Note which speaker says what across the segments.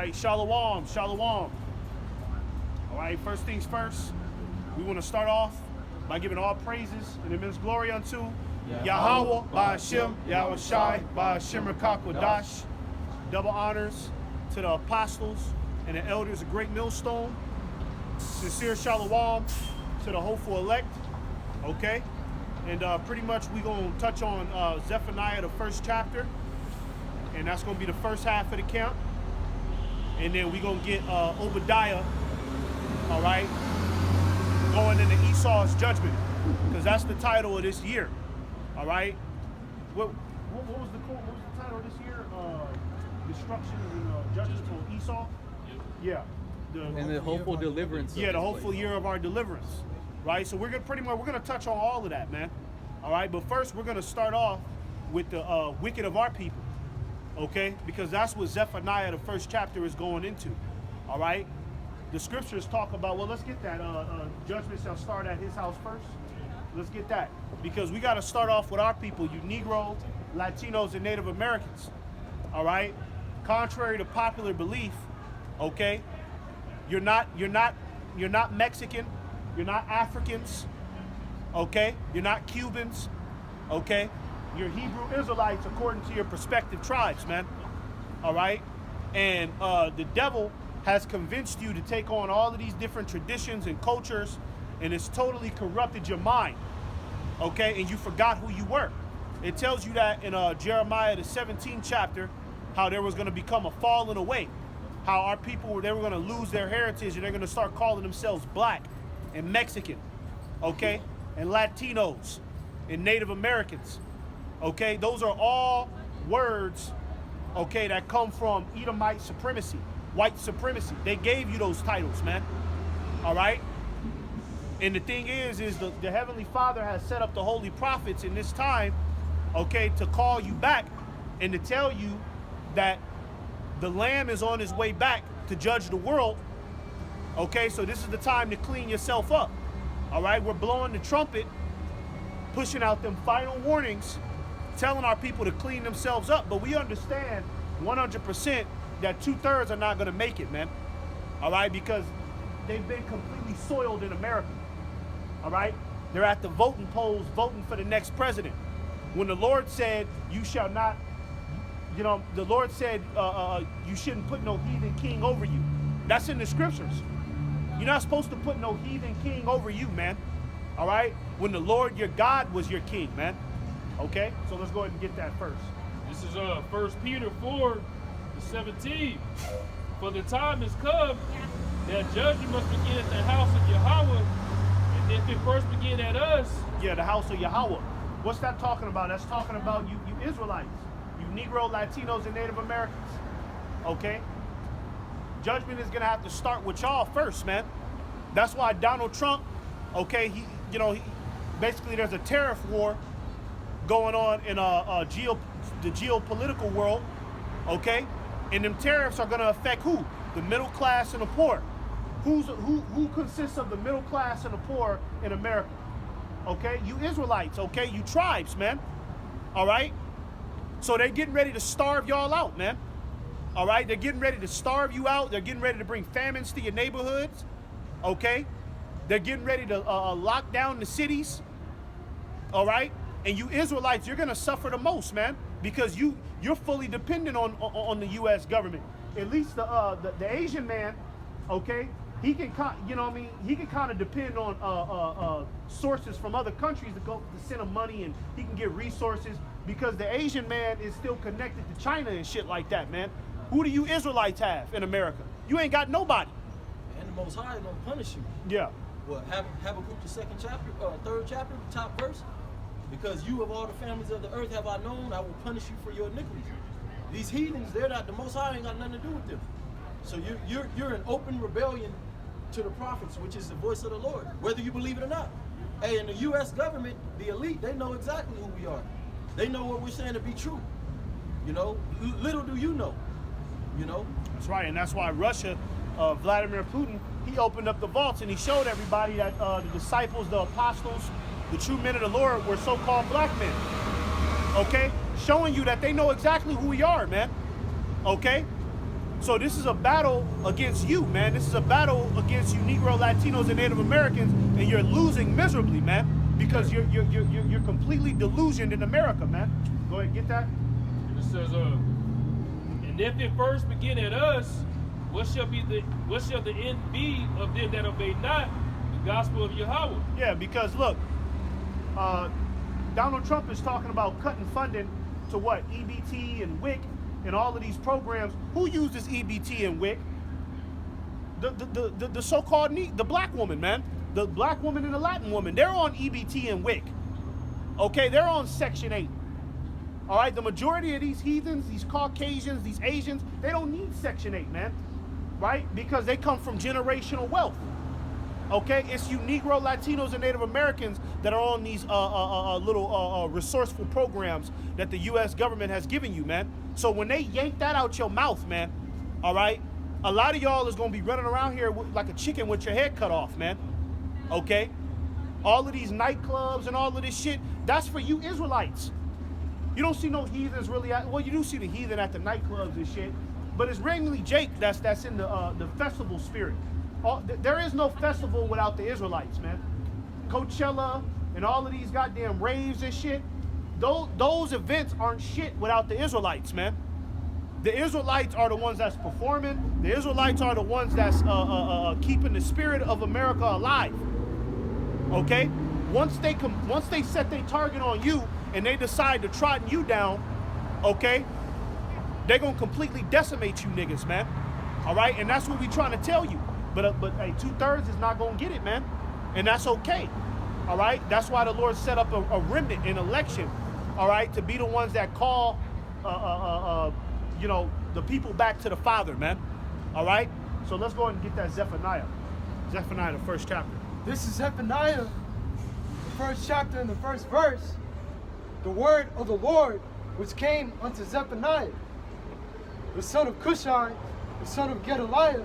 Speaker 1: right, shalom, shalom. All right, first things first, we want to start off by giving all praises and immense glory unto Yahweh, Ba'ashem, Yahweh Shai, Ba'ashem Rakakwadash. Double honors to the apostles and the elders of Great Millstone. Sincere shalom to the hopeful elect. Okay, and pretty much we gonna touch on Zephaniah, the first chapter, and that's gonna be the first half of the camp. And then we gonna get Obadiah, all right, going into Esau's judgment, because that's the title of this year. All right. What was the title of this year? Destruction and judgment on Esau. Yeah.
Speaker 2: The hopeful deliverance.
Speaker 1: Yeah, the hopeful year of our deliverance. Right. So we're gonna touch on all of that, man. All right. But first, we're gonna start off with the wicked of our people. Okay, because that's what Zephaniah, the first chapter, is going into. All right. The scriptures talk about. Well, let's get that. Judgment shall start at his house first. Let's get that, because we got to start off with our people, you Negroes, Latinos, and Native Americans. All right. Contrary to popular belief, okay, you're not Mexican, you're not Africans, okay, you're not Cubans, okay, you're Hebrew Israelites according to your prospective tribes, man. All right. And the devil has convinced you to take on all of these different traditions and cultures, and it's totally corrupted your mind, okay? And you forgot who you were. It tells you that in Jeremiah, the 17th chapter, how there was going to become a falling away, how our people, they were going to lose their heritage, and they're going to start calling themselves black and Mexican, okay? And Latinos and Native Americans, okay? Those are all words, okay, that come from Edomite supremacy, white supremacy. They gave you those titles, man, all right? And the thing is the Heavenly Father has set up the holy prophets in this time, okay, to call you back and to tell you that the Lamb is on his way back to judge the world, okay? So this is the time to clean yourself up, all right? We're blowing the trumpet, pushing out them final warnings, telling our people to clean themselves up, but we understand 100% that 2/3 are not going to make it, man, all right? Because they've been completely soiled in America. All right? They're at the voting polls voting for the next president. When the Lord said, you shall not, you know, the Lord said you shouldn't put no heathen king over you. That's in the scriptures. You're not supposed to put no heathen king over you, man. All right? When the Lord your God was your king, man. Okay? So let's go ahead and get that first.
Speaker 3: This is 1 Peter 4:17. For the time has come that judgment must begin at the house of Yahweh. If it first begin at us.
Speaker 1: Yeah, the house of Yahweh. What's that talking about? That's talking about you Israelites, you Negro, Latinos, and Native Americans. Okay? Judgment is going to have to start with y'all first, man. That's why Donald Trump, okay, basically there's a tariff war going on in the geopolitical world, okay? And them tariffs are going to affect who? The middle class and the poor. Who consists of the middle class and the poor in America? Okay, you Israelites, okay, you tribes, man. All right? So they're getting ready to starve y'all out, man. All right? They're getting ready to starve you out. They're getting ready to bring famines to your neighborhoods. Okay? They're getting ready to lock down the cities. All right? And you Israelites, you're going to suffer the most, man, because you're fully dependent on the U.S. government. At least the Asian man, okay, he can, you know what I mean, he can kind of depend on sources from other countries to send him money, and he can get resources, because the Asian man is still connected to China and shit like that, man. Who do you Israelites have in America? You ain't got nobody.
Speaker 4: And the Most High is going to punish you.
Speaker 1: Yeah.
Speaker 4: Well, Habakkuk, the second chapter, third chapter, top verse. Because you of all the families of the earth have I known, I will punish you for your iniquities. These heathens, they're not, the Most High ain't got nothing to do with them. So you're in open rebellion to the prophets, which is the voice of the Lord, whether you believe it or not. Hey, in the U.S. government, the elite, they know exactly who we are. They know what we're saying to be true. You know, little do you know. You know?
Speaker 1: That's right, and that's why Russia, Vladimir Putin, he opened up the vaults and he showed everybody that the disciples, the apostles, the true men of the Lord were so-called black men. Okay? Showing you that they know exactly who we are, man. Okay? So this is a battle against you, man. This is a battle against you Negro, Latinos, and Native Americans, and you're losing miserably, man, because you're completely delusioned in America, man. Go ahead, get that.
Speaker 3: And it says, and if it first begin at us, what shall the end be of them that obey not the gospel of Yahweh?
Speaker 1: Yeah, because look, Donald Trump is talking about cutting funding to what? EBT and WIC and all of these programs. Who uses EBT and WIC? The so-called the black woman, man. The black woman and the Latin woman. They're on EBT and WIC. Okay, they're on Section 8. All right, the majority of these heathens, these Caucasians, these Asians, they don't need Section 8, man. Right? Because they come from generational wealth. Okay, it's you Negro, Latinos, and Native Americans that are on these little resourceful programs that the U.S. government has given you, man. So when they yank that out your mouth, man, all right, a lot of y'all is going to be running around here like a chicken with your head cut off, man. Okay? All of these nightclubs and all of this shit, that's for you Israelites. You don't see no heathens really well, you do see the heathen at the nightclubs and shit, but it's mainly Jake that's in the festival spirit. There is no festival without the Israelites, man. Coachella and all of these goddamn raves and shit, those events aren't shit without the Israelites, man. The Israelites are the ones that's performing. The Israelites are the ones that's keeping the spirit of America alive. Okay? Once they set their target on you and they decide to trot you down, okay, they're gonna completely decimate you niggas, man. All right? And that's what we trying to tell you. But hey, 2/3 is not gonna get it, man, and that's okay. All right, that's why the Lord set up a remnant in election. All right, to be the ones that call, you know, the people back to the Father, man. All right, so let's go ahead and get that Zephaniah, the first chapter.
Speaker 5: This is Zephaniah, the first chapter and the first verse. The word of the Lord which came unto Zephaniah, the son of Cushai, the son of Gedaliah,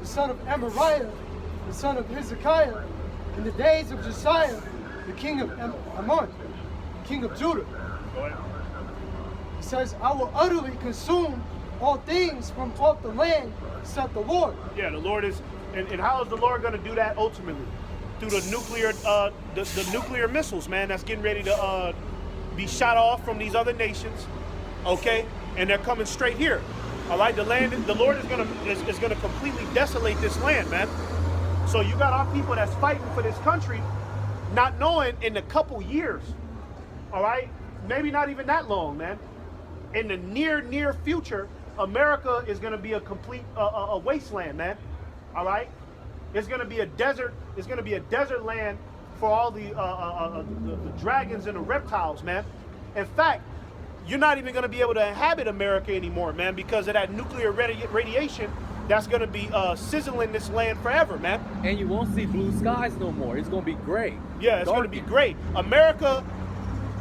Speaker 5: the son of Amariah, the son of Hezekiah, in the days of Josiah, the king of Ammon, king of Judah.
Speaker 1: Go ahead.
Speaker 5: He says, I will utterly consume all things from off the land, saith the Lord.
Speaker 1: Yeah, the Lord is, and how is the Lord going to do that ultimately? Through the nuclear, the nuclear missiles, man, that's getting ready to be shot off from these other nations, okay? And they're coming straight here. All right, the Lord is gonna completely desolate this land, man. So you got our people that's fighting for this country, not knowing in a couple years, all right, maybe not even that long, man. In the near future, America is gonna be a complete a wasteland, man. All right, it's gonna be a desert. It's gonna be a desert land for all the dragons and the reptiles, man. In fact, you're not even going to be able to inhabit America anymore, man, because of that nuclear radiation that's going to be sizzling this land forever, man.
Speaker 2: And you won't see blue skies no more. It's going to be gray.
Speaker 1: Yeah, it's going to be great. America,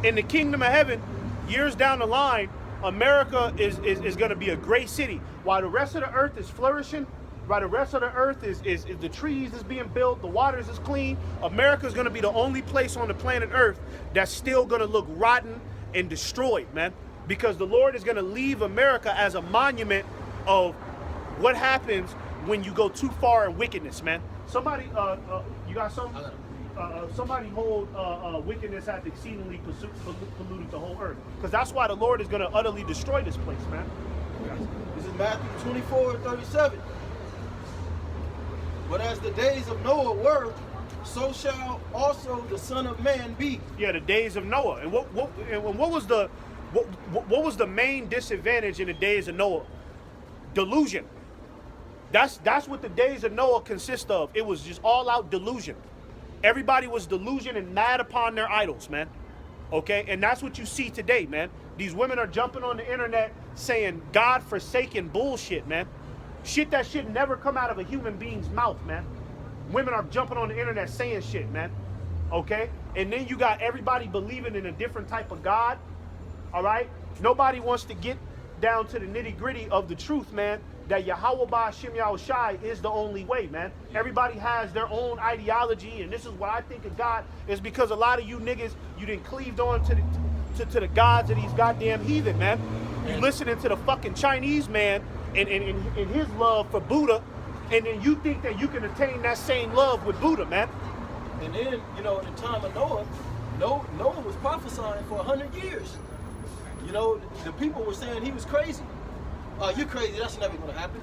Speaker 1: in the kingdom of heaven, years down the line, America is going to be a gray city. While the rest of the earth is flourishing, while the rest of the earth is the trees is being built, the waters is clean, America is going to be the only place on the planet Earth that's still going to look rotten and destroyed, man, because the Lord is going to leave America as a monument of what happens when you go too far in wickedness, man. Somebody, you got something? Somebody hold wickedness hath exceedingly polluted the whole earth, because that's why the Lord is going to utterly destroy this place, man.
Speaker 4: This is Matthew 24:37. But as the days of Noah were, so shall also the Son of Man be.
Speaker 1: Yeah, the days of Noah. And what was the main disadvantage in the days of Noah? Delusion. That's what the days of Noah consist of. It was just all out delusion. Everybody was delusion and mad upon their idols, man. Okay, and that's what you see today, man. These women are jumping on the internet saying God-forsaken bullshit, man. Shit that should never come out of a human being's mouth, man. Women are jumping on the internet saying shit, man. Okay? And then you got everybody believing in a different type of God. All right? Nobody wants to get down to the nitty-gritty of the truth, man, that Yahweh Ba'Shem Yahushai is the only way, man. Everybody has their own ideology, and this is what I think of God, is because a lot of you niggas, you done cleaved on to the gods of these goddamn heathen, man. You listening to the fucking Chinese man in his love for Buddha, and then you think that you can attain that same love with Buddha, man.
Speaker 4: And then, you know, in the time of Noah, Noah was prophesying for 100 years. You know, the people were saying he was crazy. You're crazy, that's never gonna happen.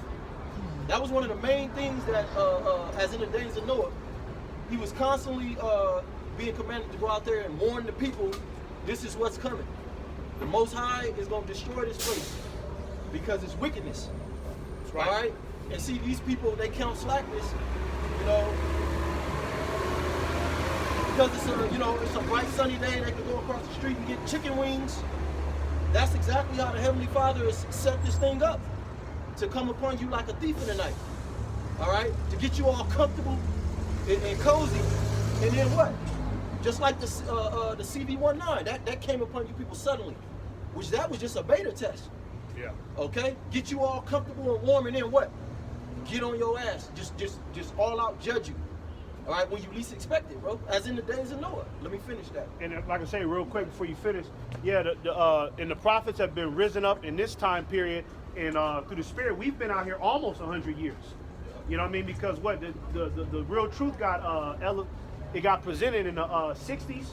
Speaker 4: That was one of the main things that, as in the days of Noah, he was constantly being commanded to go out there and warn the people, this is what's coming. The Most High is gonna destroy this place because it's wickedness.
Speaker 1: That's right.
Speaker 4: All right? And see, these people, they count slackness, you know, because it's a bright sunny day, they can go across the street and get chicken wings. That's exactly how the Heavenly Father has set this thing up, to come upon you like a thief in the night. All right? To get you all comfortable and cozy. And then what? Just like the CV-19, that came upon you people suddenly, which that was just a beta test.
Speaker 1: Yeah.
Speaker 4: Okay? Get you all comfortable and warm, and then what? Get on your ass. Just all out judge you. All right? When you least expect it, bro. As in the days of Noah. Let me finish that.
Speaker 1: And like I say, real quick before you finish, yeah, and the prophets have been risen up in this time period, and through the Spirit, we've been out here almost 100 years. You know what I mean? Because what the real truth got it got presented in the 60s,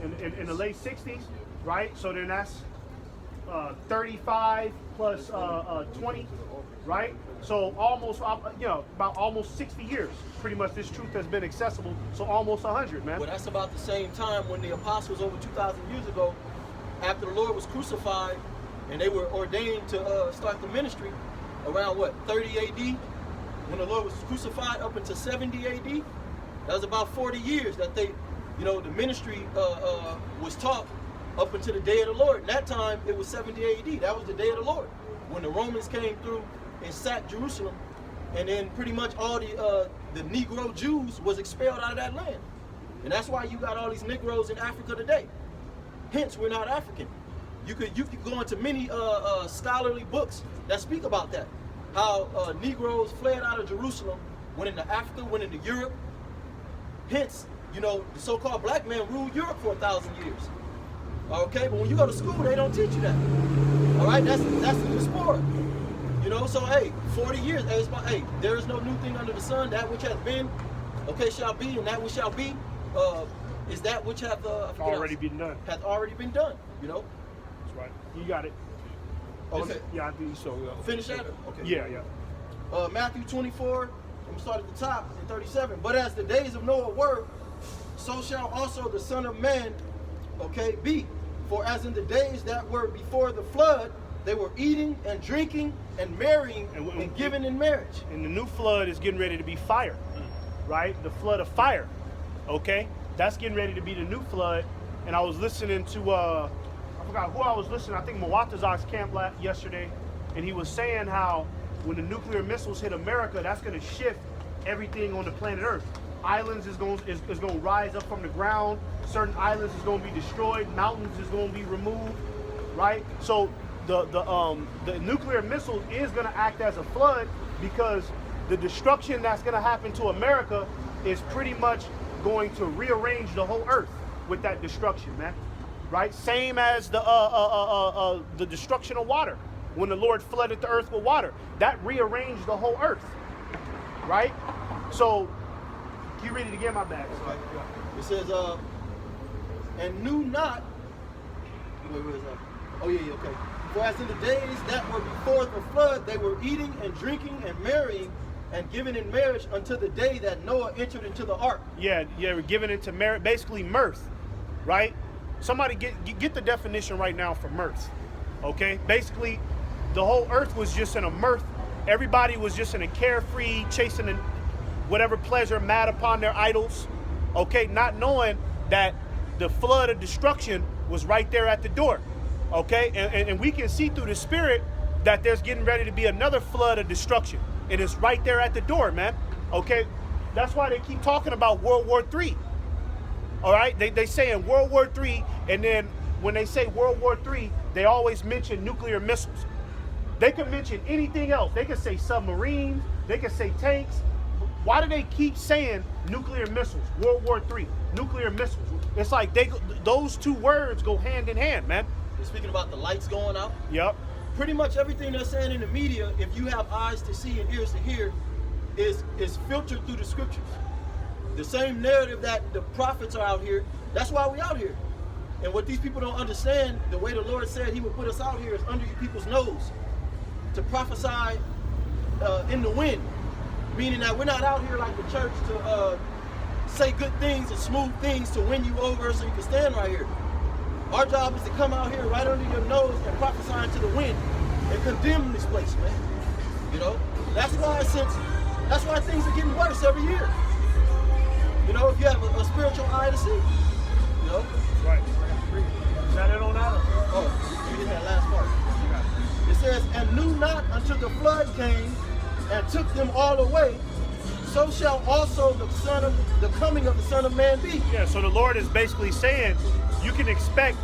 Speaker 1: in the late 60s, right? So then that's 35 plus 20, right? So almost, about almost 60 years, pretty much this truth has been accessible. So almost 100, man.
Speaker 4: Well, that's about the same time when the apostles over 2,000 years ago, after the Lord was crucified, and they were ordained to start the ministry around what, 30 AD? When the Lord was crucified up until 70 AD, that was about 40 years that they, the ministry was taught up until the day of the Lord. And that time, it was 70 AD. That was the day of the Lord. When the Romans came through and sacked Jerusalem, and then pretty much all the Negro Jews was expelled out of that land. And that's why you got all these Negroes in Africa today. Hence, we're not African. You could go into many scholarly books that speak about that. How Negroes fled out of Jerusalem, went into Africa, went into Europe. Hence, the so-called black man ruled Europe for 1,000 years. Okay, but when you go to school, they don't teach you that. All right, that's the diaspora. So hey, 40 years, hey, there is no new thing under the sun. That which has been, okay, shall be, and that which shall be, is that which hath
Speaker 1: already been done.
Speaker 4: Hath already been done.
Speaker 1: That's right. You got it.
Speaker 4: Okay.
Speaker 1: Yeah, I think so.
Speaker 4: Finish that? Okay.
Speaker 1: Yeah.
Speaker 4: Matthew 24, I'm going to start at the top in 37. But as the days of Noah were, so shall also the Son of Man, be. For as in the days that were before the flood, they were eating and drinking and marrying and giving in marriage.
Speaker 1: And the new flood is getting ready to be fire, right? The flood of fire, okay? That's getting ready to be the new flood. And I was listening to, I forgot who I was listening. I think Mawatazak's camp yesterday, and he was saying how when the nuclear missiles hit America, that's going to shift everything on the planet Earth. Islands is going to rise up from the ground. Certain islands is going to be destroyed. Mountains is going to be removed, right? So the nuclear missile is going to act as a flood, because the destruction that's going to happen to America is pretty much going to rearrange the whole Earth with that destruction, man. Right? Same as the destruction of water. When the Lord flooded the earth with water, that rearranged the whole earth. Right? So, can you read it again, my bad?
Speaker 4: It says, and knew not. Where is that? Oh yeah, okay. For as in the days that were before the flood, they were eating and drinking and marrying and giving in marriage until the day that Noah entered into the ark.
Speaker 1: Yeah, we're giving into marriage, basically mirth, right? Somebody get the definition right now for mirth, okay? Basically, the whole earth was just in a mirth. Everybody was just in a carefree, chasing whatever pleasure, mad upon their idols, okay? Not knowing that the flood of destruction was right there at the door, okay? And we can see through the Spirit that there's getting ready to be another flood of destruction. And it's right there at the door, man, okay? That's why they keep talking about World War III. All right, they say in World War III, and then when they say World War III, they always mention nuclear missiles. They can mention anything else. They can say submarines, they can say tanks. Why do they keep saying nuclear missiles? World War III, nuclear missiles. It's like those two words go hand in hand, man.
Speaker 4: They're speaking about the lights going out.
Speaker 1: Yep.
Speaker 4: pretty much everything they're saying in the media, if you have eyes to see and ears to hear, is filtered through the scriptures. The same narrative that the prophets are out here, that's why we out here. And what these people don't understand, the way the Lord said he would put us out here is under you people's nose to prophesy in the wind. Meaning that we're not out here like the church to say good things and smooth things to win you over so you can stand right here. Our job is to come out here right under your nose and prophesy into the wind and condemn this place, man. You know? That's why things are getting worse every year. You know, if you have a spiritual eye to see. You know?
Speaker 1: Right. Is that it on that?
Speaker 4: Oh, you get that last part. It says, and knew not until the flood came and took them all away, so shall also the coming of the Son of Man be.
Speaker 1: Yeah, so the Lord is basically saying you can expect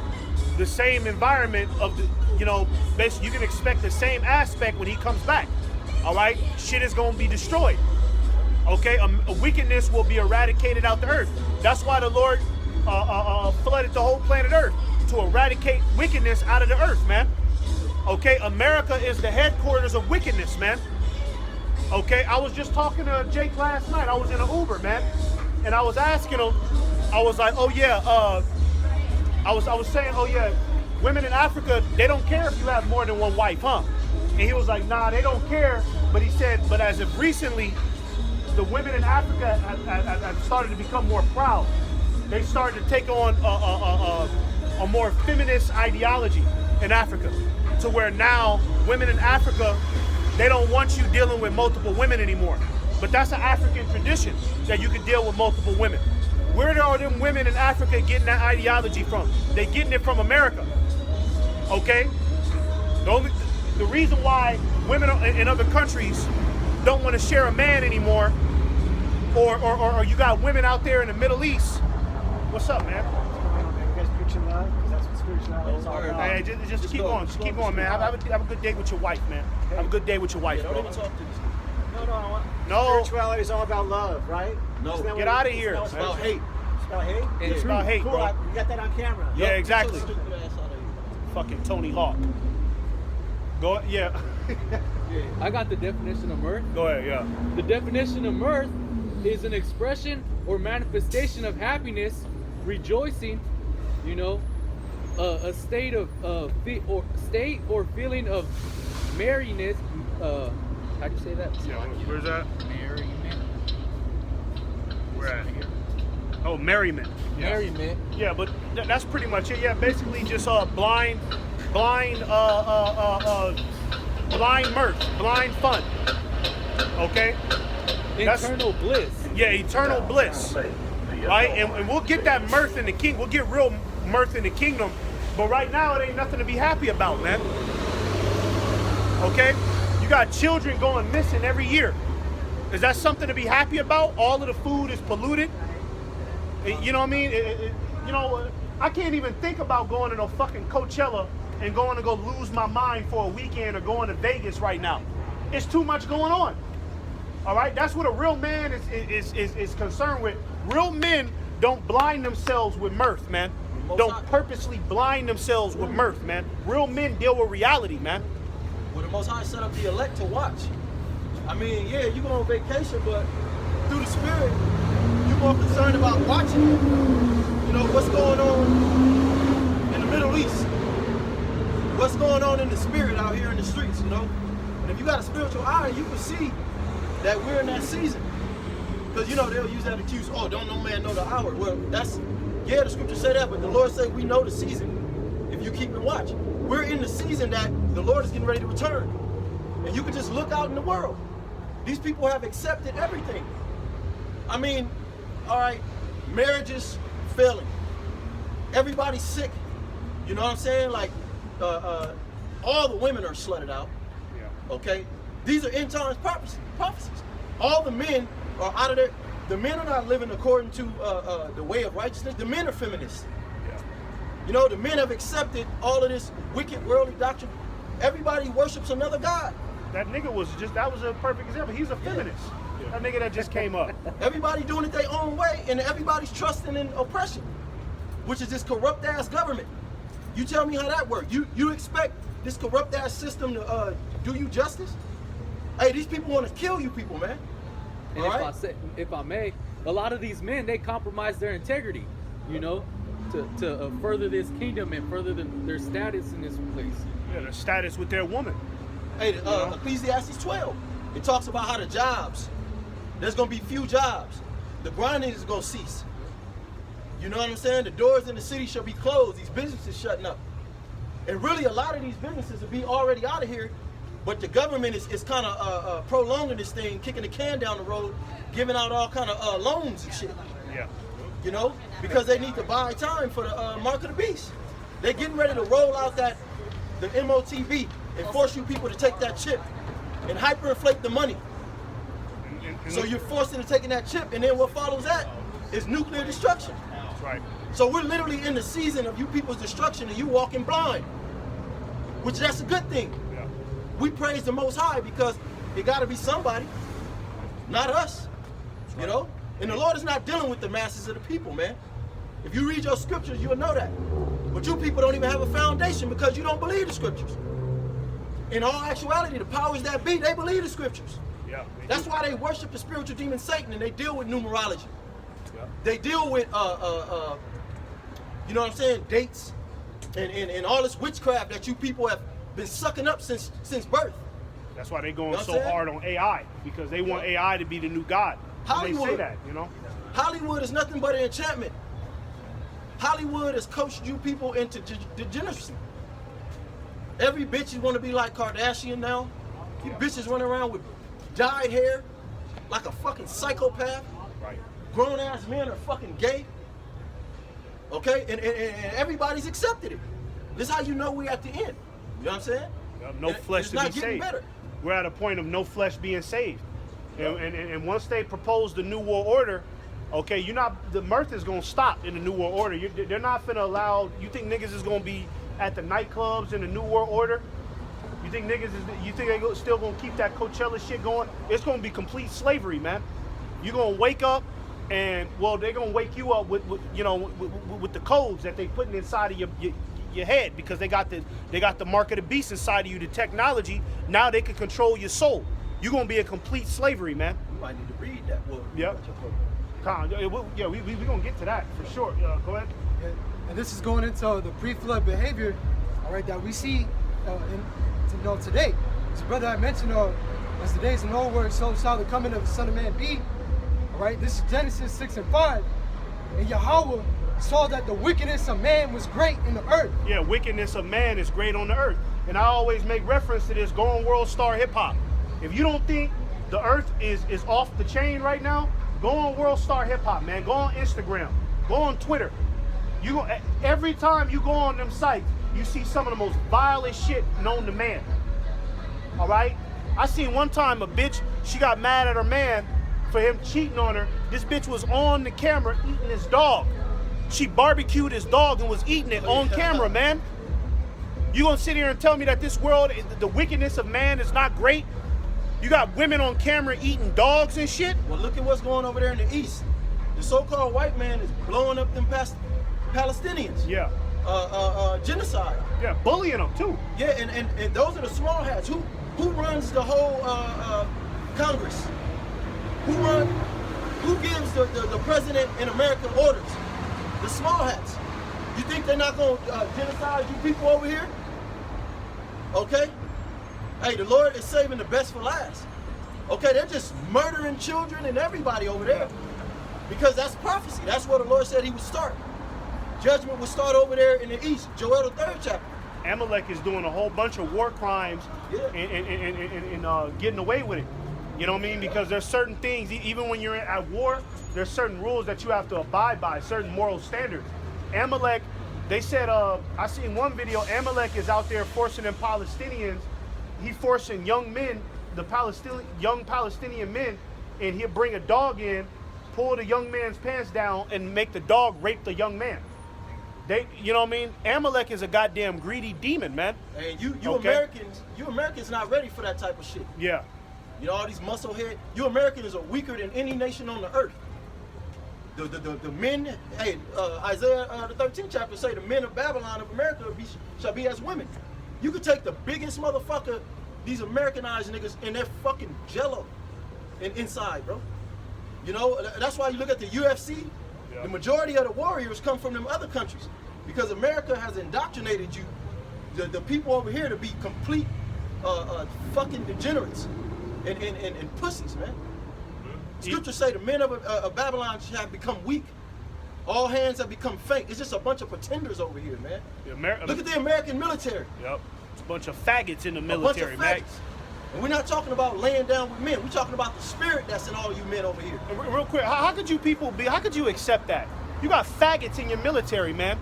Speaker 1: the same environment of the, you know, basically you can expect the same aspect when he comes back. All right? Shit is going to be destroyed. Okay? A wickedness will be eradicated out the earth. That's why the Lord flooded the whole planet Earth, to eradicate wickedness out of the earth, man. Okay? America is the headquarters of wickedness, man. Okay, I was just talking to Jake last night. I was in an Uber, man, and I was asking him. I was like, "Oh yeah," I was saying, "Oh yeah, women in Africa, they don't care if you have more than one wife, huh?" And he was like, "Nah, they don't care." But he said, "But as of recently, the women in Africa have started to become more proud. They started to take on a more feminist ideology in Africa, to where now women in Africa." They don't want you dealing with multiple women anymore. But that's an African tradition, that you can deal with multiple women. Where are them women in Africa getting that ideology from? They getting it from America. Okay? The reason why women in other countries don't want to share a man anymore, or you got women out there in the Middle East. What's up, man?
Speaker 5: You guys preaching love? Because that's what spirituality is all about.
Speaker 1: Hey, just keep going. Just keep going, man. Have a good day with your wife, man. Have a good day with your wife,
Speaker 4: Don't
Speaker 1: bro.
Speaker 4: even talk to this.
Speaker 5: No, I want.
Speaker 1: No.
Speaker 5: Spirituality is all about love, right?
Speaker 4: No.
Speaker 5: Isn't that
Speaker 1: Get
Speaker 5: what
Speaker 1: out of
Speaker 5: it-
Speaker 1: here.
Speaker 5: isn't
Speaker 4: It's
Speaker 5: that what
Speaker 4: about hate.
Speaker 5: It's about hate?
Speaker 1: It's about hate,
Speaker 5: Cool,
Speaker 1: bro.
Speaker 5: you got that on camera.
Speaker 1: Yeah, exactly.
Speaker 4: Get your stupid ass out of here.
Speaker 1: Fucking Tony Hawk. Go, yeah.
Speaker 2: I got the definition of mirth.
Speaker 1: Go ahead, yeah.
Speaker 2: The definition of mirth is an expression or manifestation of happiness, rejoicing, you know, a state or feeling of merriness. How do you say that?
Speaker 1: Yeah, where's that?
Speaker 2: Merriment.
Speaker 1: Where at? Oh, merriment. Yeah.
Speaker 2: Merriment.
Speaker 1: Yeah, but that's pretty much it. Yeah, basically just blind mirth, blind fun. Okay?
Speaker 2: Internal bliss.
Speaker 1: Yeah, eternal bliss. Right? And we'll get that mirth in the king. We'll get real mirth in the kingdom. But right now, it ain't nothing to be happy about, man. Okay? You got children going missing every year. Is that something to be happy about? All of the food is polluted. You know what I mean? You know, I can't even think about going to no fucking Coachella and going to go lose my mind for a weekend or going to Vegas right now. It's too much going on. All right? That's what a real man is concerned with. Real men don't blind themselves with mirth, man. Don't purposely blind themselves with mirth, man. Real men deal with reality, man.
Speaker 4: Well, the Most High set up the elect to watch. I mean, yeah, you go on vacation, but through the Spirit, you're more concerned about watching. You know, what's going on in the Middle East? What's going on in the Spirit out here in the streets, you know? And if you got a spiritual eye, you can see that we're in that season. Because, you know, they'll use that excuse, oh, don't no man know the hour. Well, that's, yeah, the scriptures say that, but the Lord said we know the season if you keep and watch. We're in the season that the Lord is getting ready to return. And you can just look out in the world. These people have accepted everything. I mean, all right, marriages failing. Everybody's sick. You know what I'm saying? Like, all the women are slutted out.
Speaker 1: Yeah.
Speaker 4: Okay? These are end times prophecies. All the men are out of there. The men are not living according to the way of righteousness. The men are feminists.
Speaker 1: Yeah.
Speaker 4: You know, the men have accepted all of this wicked worldly doctrine. Everybody worships another god.
Speaker 1: That nigga that was a perfect example. He's a feminist. That nigga that just came up.
Speaker 4: Everybody doing it their own way, and everybody's trusting in oppression, which is this corrupt ass government. You tell me how that works. You expect this corrupt ass system to do you justice? Hey, these people want to kill you people, man.
Speaker 2: And
Speaker 4: All
Speaker 2: if
Speaker 4: right?
Speaker 2: if I may, a lot of these men, they compromise their integrity, you know, to further this kingdom and further their status in this place.
Speaker 1: Yeah, their status with their woman.
Speaker 4: Hey, Ecclesiastes 12, it talks about how the jobs, there's going to be few jobs. The grinding is going to cease. You know what I'm saying? The doors in the city shall be closed. These businesses shutting up. And really, a lot of these businesses will be already out of here, but the government is kind of prolonging this thing, kicking the can down the road, giving out all kind of loans and shit.
Speaker 1: Yeah.
Speaker 4: You know, because they need to buy time for the mark of the beast. They're getting ready to roll out the MOTB and force you people to take that chip and hyperinflate the money. So you're forced into taking that chip, and then what follows that is nuclear destruction.
Speaker 1: That's right.
Speaker 4: So we're literally in the season of you people's destruction and you walking blind, which that's a good thing.
Speaker 1: Yeah.
Speaker 4: We praise the Most High because it got to be somebody, not us, you know? And the Lord is not dealing with the masses of the people, man. If you read your scriptures, you'll know that. But you people don't even have a foundation because you don't believe the scriptures. In all actuality, the powers that be, they believe the scriptures.
Speaker 1: Yeah.
Speaker 4: That's why they worship the spiritual demon Satan, and they deal with numerology.
Speaker 1: Yeah.
Speaker 4: They deal with, you know what I'm saying, dates and all this witchcraft that you people have been sucking up since birth.
Speaker 1: That's why they're going
Speaker 4: You know what
Speaker 1: so
Speaker 4: I'm saying?
Speaker 1: hard on AI, because they want AI to be the new God. And they say
Speaker 4: Hollywood.
Speaker 1: that, you know?
Speaker 4: Hollywood is nothing but an enchantment. Hollywood has coached you people into degeneracy. Every bitch want to be like Kardashian now. You bitches run around with dyed hair like a fucking psychopath.
Speaker 1: Right.
Speaker 4: Grown ass men are fucking gay. Okay? And everybody's accepted it. This is how you know we're at the end. You know what I'm saying?
Speaker 1: No
Speaker 4: And
Speaker 1: flesh
Speaker 4: it's
Speaker 1: to
Speaker 4: not
Speaker 1: be
Speaker 4: getting
Speaker 1: saved.
Speaker 4: better.
Speaker 1: We're at a point of no flesh being saved. And once they propose the New World Order, okay, the mirth is going to stop in the New World Order. They're not going to allow, you think niggas is going to be at the nightclubs in the New World Order? You think they're still going to keep that Coachella shit going? It's going to be complete slavery, man. You're going to wake up and, well, they're going to wake you up with the codes that they putting inside of your head, because they got the mark of the beast inside of you, the technology. Now they can control your soul. You're going to be in complete slavery, man.
Speaker 4: You might need to read that word.
Speaker 1: Yep. Yeah, we're going to get to that for sure. Go ahead.
Speaker 5: And this is going into the pre-flood behavior, all right, that we see today. As brother I mentioned, as the days and old word, so shall the coming of the Son of Man be. All right, this is Genesis 6:5. And Yahweh saw that the wickedness of man was great in the earth.
Speaker 1: Yeah, wickedness of man is great on the earth. And I always make reference to this, go on World Star Hip Hop. If you don't think the earth is off the chain right now, go on World Star Hip Hop, man. Go on Instagram. Go on Twitter. Every time you go on them sites, you see some of the most vilest shit known to man. All right? I seen one time a bitch, she got mad at her man for him cheating on her. This bitch was on the camera eating his dog. She barbecued his dog and was eating it on camera, man. You gonna sit here and tell me that this world, the wickedness of man is not great? You got women on camera eating dogs and shit?
Speaker 4: Well, look at what's going over there in the east. The so-called white man is blowing up them Palestinians.
Speaker 1: Yeah.
Speaker 4: Genocide.
Speaker 1: Yeah, bullying them too.
Speaker 4: Yeah, and those are the small hats. Who runs the whole Congress? Who gives the president in America orders? The small hats. You think they're not going to genocide you people over here? Okay? Hey, the Lord is saving the best for last. Okay, they're just murdering children and everybody over there. Because that's prophecy. That's what the Lord said he would start. Judgment would start over there in the east. Joel, the 3rd chapter.
Speaker 1: Amalek is doing a whole bunch of war crimes and getting away with it. You know what I mean? Because there's certain things, even when you're at war, there's certain rules that you have to abide by, certain moral standards. Amalek, they said, I seen one video, Amalek is out there forcing them Palestinians. He forcing young men, young Palestinian men, and he'll bring a dog in, pull the young man's pants down, and make the dog rape the young man. You know what I mean? Amalek is a goddamn greedy demon, man.
Speaker 4: And you
Speaker 1: Okay.
Speaker 4: Americans not ready for that type of shit.
Speaker 1: Yeah.
Speaker 4: You know, all these muscle head. You Americans are weaker than any nation on the earth. The men, hey, Isaiah the 13th chapter say the men of Babylon of America shall be as women. You could take the biggest motherfucker, these Americanized niggas, and they're fucking jello inside, bro. You know, that's why you look at the UFC, the majority of the warriors come from them other countries. Because America has indoctrinated you, the people over here, to be complete fucking degenerates and pussies, man. Scriptures say the men of Babylon have become weak. All hands have become faint. It's just a bunch of pretenders over here, man. Look at the American military.
Speaker 1: Yep. It's a bunch of faggots in the military, man.
Speaker 4: And we're not talking about laying down with men. We're talking about the spirit that's in all you men over here.
Speaker 1: And real quick, how could you people be? How could you accept that? You got faggots in your military, man,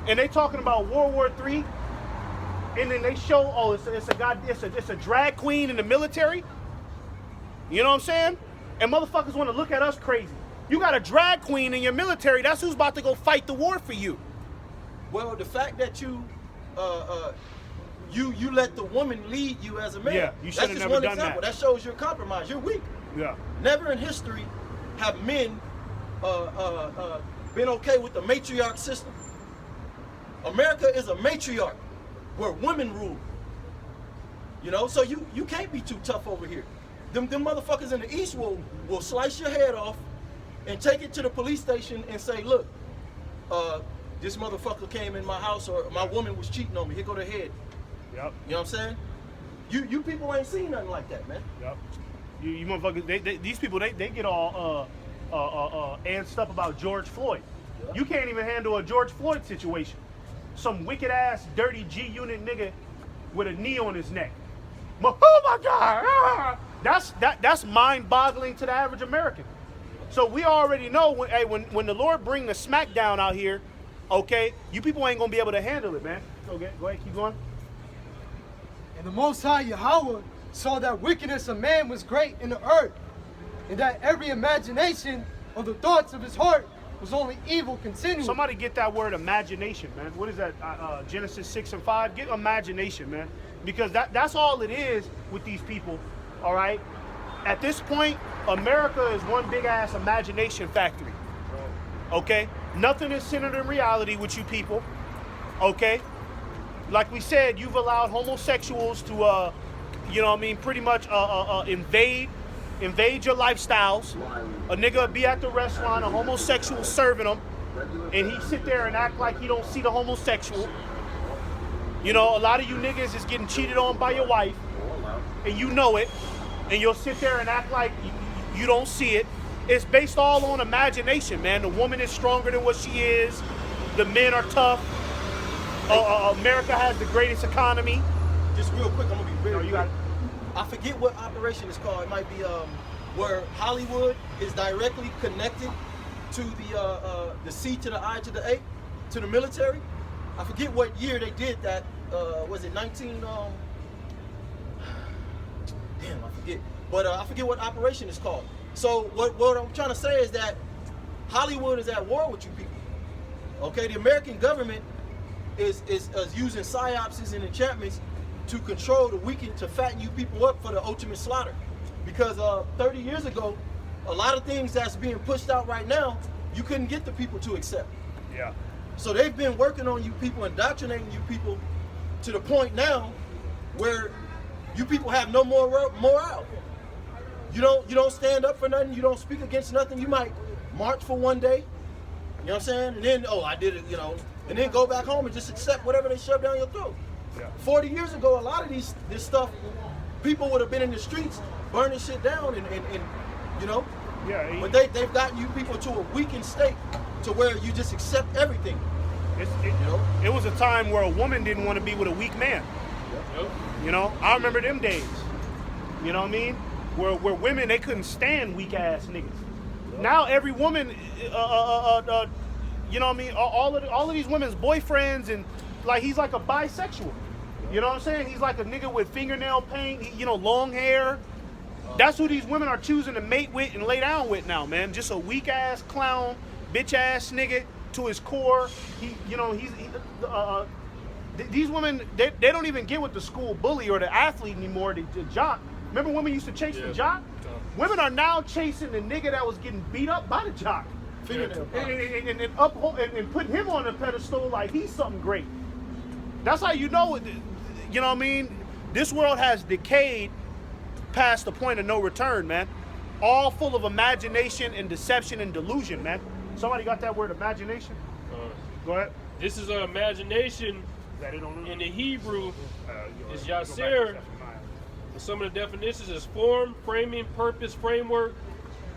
Speaker 1: and they talking about World War III, and then they show, oh, it's a drag queen in the military. You know what I'm saying? And motherfuckers want to look at us crazy. You got a drag queen in your military. That's who's about to go fight the war for you.
Speaker 4: Well, the fact that you let the woman lead you as a man.
Speaker 1: Yeah, you should have never done that.
Speaker 4: That shows you're compromised. You're weak.
Speaker 1: Yeah.
Speaker 4: Never in history have men been okay with the matriarch system. America is a matriarch where women rule. You know, so you can't be too tough over here. Them motherfuckers in the East will slice your head off and take it to the police station and say, look, this motherfucker came in my house, or my woman was cheating on me. Here go the head.
Speaker 1: Yep.
Speaker 4: You know what I'm saying? You people ain't seen nothing like that, man.
Speaker 1: Yep. You motherfuckers, these people, they get all antsed up about George Floyd. Yep. You can't even handle a George Floyd situation. Some wicked ass, dirty G Unit nigga with a knee on his neck. Oh my God! That's mind-boggling to the average American. So we already know when the Lord bring the smackdown out here, okay, you people ain't gonna be able to handle it, man. Okay, go ahead, keep going.
Speaker 5: And the Most High Yahweh saw that wickedness of man was great in the earth, and that every imagination of the thoughts of his heart was only evil continually.
Speaker 1: Somebody get that word imagination, man. What is that? Genesis 6:5. Get imagination, man. Because that's all it is with these people, all right? At this point, America is one big ass imagination factory. Okay? Nothing is centered in reality with you people. Okay? Like we said, you've allowed homosexuals to you know what I mean, pretty much invade your lifestyles. A nigga would be at the restaurant, a homosexual serving him, and he sit there and act like he don't see the homosexual. You know, a lot of you niggas is getting cheated on by your wife, and you know it, and you'll sit there and act like you don't see it. It's based all on imagination, man. The woman is stronger than what she is. The men are tough. America has the greatest economy.
Speaker 4: Just real quick, I'm gonna be very
Speaker 1: you
Speaker 4: quick.
Speaker 1: got it.
Speaker 4: I forget what operation it's called. It might be where Hollywood is directly connected to the C to the I to the A, to the military. I forget what year they did that. Was it 19? Damn, I forget. But I forget what operation it's called. So what I'm trying to say is that Hollywood is at war with you people. Okay, the American government is using psyopses and enchantments to control the weak, to fatten you people up for the ultimate slaughter. Because 30 years ago, a lot of things that's being pushed out right now, you couldn't get the people to accept.
Speaker 1: Yeah.
Speaker 4: So they've been working on you people, indoctrinating you people to the point now where you people have no more morale. You don't stand up for nothing. You don't speak against nothing. You might march for one day. You know what I'm saying? And then, oh, I did it, you know. And then go back home and just accept whatever they shove down your throat.
Speaker 1: Yeah.
Speaker 4: 40 years ago, a lot of this stuff, people would have been in the streets burning shit down and you know.
Speaker 1: Yeah.
Speaker 4: But they've gotten you people to a weakened state to where you just accept everything.
Speaker 1: You know? It was a time where a woman didn't want to be with a weak man.
Speaker 3: Yep.
Speaker 1: You know, I remember them days. You know what I mean? Where women, they couldn't stand weak ass niggas. Now every woman, you know what I mean? All of these women's boyfriends, and like he's like a bisexual. You know what I'm saying? He's like a nigga with fingernail paint, you know, long hair. That's who these women are choosing to mate with and lay down with now, man. Just a weak ass clown, bitch ass nigga to his core. These women, they don't even get with the school bully or the athlete anymore, the jock. Remember women used to chase the jock? Women are now chasing the nigga that was getting beat up by the jock. And putting him on a pedestal like he's something great. That's how you know it. you know what I mean? This world has decayed past the point of no return, man. All full of imagination and deception and delusion, man. Somebody got that word, imagination? Go ahead.
Speaker 3: This is an imagination
Speaker 1: Is that it on
Speaker 3: in the Hebrew. Is
Speaker 1: go back to
Speaker 3: Yasir.
Speaker 1: Zephaniah.
Speaker 3: Some of the definitions is form, framing, purpose, framework,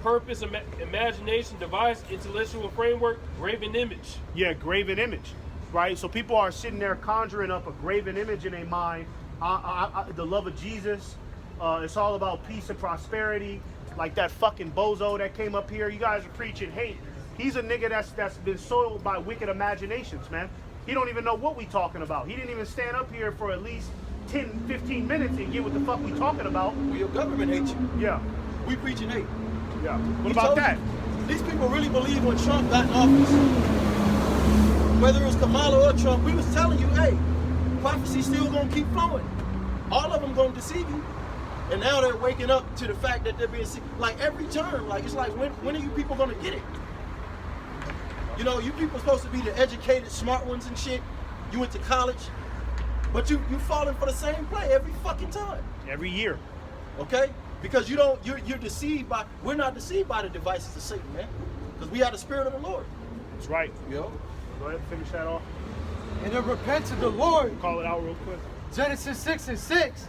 Speaker 3: purpose, imagination, device, intellectual framework, graven image.
Speaker 1: Yeah, graven image, right? So people are sitting there conjuring up a graven image in their mind. The love of Jesus. It's all about peace and prosperity. Like that fucking bozo that came up here. You guys are preaching hate. He's a nigga that's been soiled by wicked imaginations, man. He don't even know what we talking about. He didn't even stand up here for at least 10, 15 minutes and get what the fuck we talking about.
Speaker 4: Well, your government hates you.
Speaker 1: Yeah,
Speaker 4: We preaching hate.
Speaker 1: yeah. What
Speaker 4: We
Speaker 1: about
Speaker 4: told
Speaker 1: that?
Speaker 4: you, these people really believe when Trump got in office. Whether it was Kamala or Trump, we was telling you, hey, prophecy's still gonna keep flowing. All of them gonna deceive you. And now they're waking up to the fact that they're being sick. Like every term, like it's like when are you people gonna get it? You know, you people supposed to be the educated, smart ones and shit. You went to college, but you falling for the same play every fucking time.
Speaker 1: Every year.
Speaker 4: Okay? Because you're deceived by, we're not deceived by the devices of Satan, man. Because we are the Spirit of the Lord.
Speaker 1: That's right.
Speaker 4: You know?
Speaker 1: Go ahead and finish that off.
Speaker 5: And to repent to the Lord,
Speaker 1: Call it out real quick.
Speaker 5: Genesis 6:6.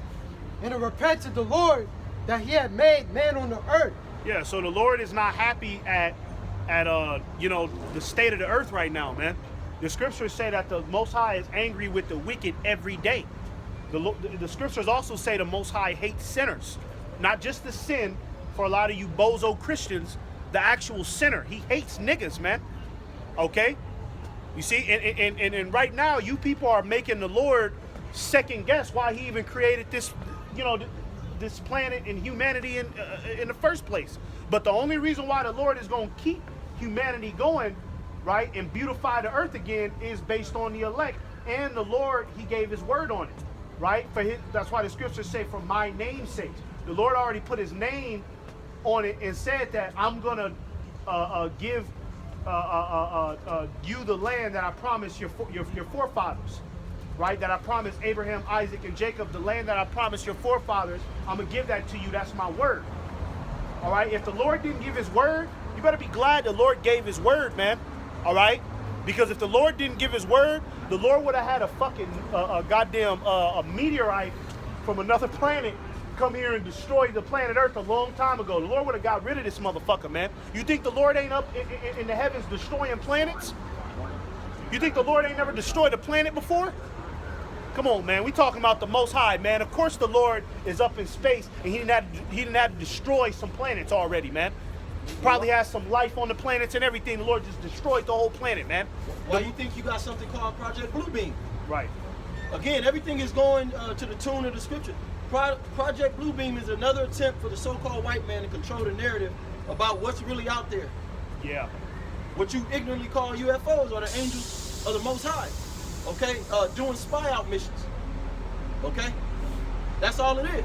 Speaker 5: And to repent to the Lord that he had made man on the earth.
Speaker 1: Yeah, so the Lord is not happy at you know, the state of the earth right now, man. The scriptures say that the Most High is angry with the wicked every day. The scriptures also say the Most High hates sinners. Not just the sin for a lot of you bozo Christians, the actual sinner. He hates niggas, man. Okay? You see, and right now you people are making the Lord second guess why he even created this, you know, this planet and humanity in the first place. But the only reason why the Lord is going to keep humanity going, right, and beautify the earth again is based on the elect. And the Lord, he gave his word on it, right? That's why the scriptures say, for my name's sake. The Lord already put his name on it and said that I'm going to give you the land that I promised your forefathers. Right, that I promised Abraham, Isaac, and Jacob, the land that I promised your forefathers, I'm going to give that to you. That's my word. All right, if the Lord didn't give his word, you better be glad the Lord gave his word, man. All right, because if the Lord didn't give his word, the Lord would have had a fucking a meteorite from another planet come here and destroy the planet Earth a long time ago. The Lord would have got rid of this motherfucker, man. You think the Lord ain't up in the heavens destroying planets? You think the Lord ain't never destroyed a planet before? Come on, man. We talking about the Most High, man. Of course the Lord is up in space, and he didn't have to destroy some planets already, man. Probably has some life on the planets and everything. The Lord just destroyed the whole planet, man.
Speaker 4: Well, you think you got something called Project Bluebeam.
Speaker 1: Right.
Speaker 4: Again, everything is going to the tune of the scripture. Project Bluebeam is another attempt for the so-called white man to control the narrative about what's really out there.
Speaker 1: Yeah.
Speaker 4: What you ignorantly call UFOs or the angels of the Most High. Okay, doing spy out missions. Okay, that's all it is.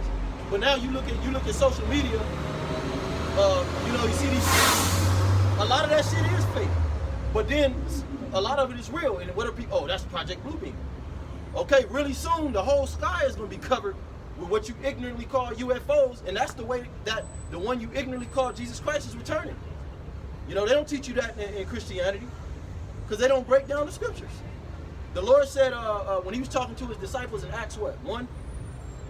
Speaker 4: But now you look at social media. You know, you see these. A lot of that shit is fake, but then a lot of it is real. And what are people? Oh, that's Project Bluebeam. Okay, really soon the whole sky is going to be covered with what you ignorantly call UFOs, and that's the way that the one you ignorantly call Jesus Christ is returning. You know, they don't teach you that in Christianity because they don't break down the scriptures. The Lord said when he was talking to his disciples in Acts 1?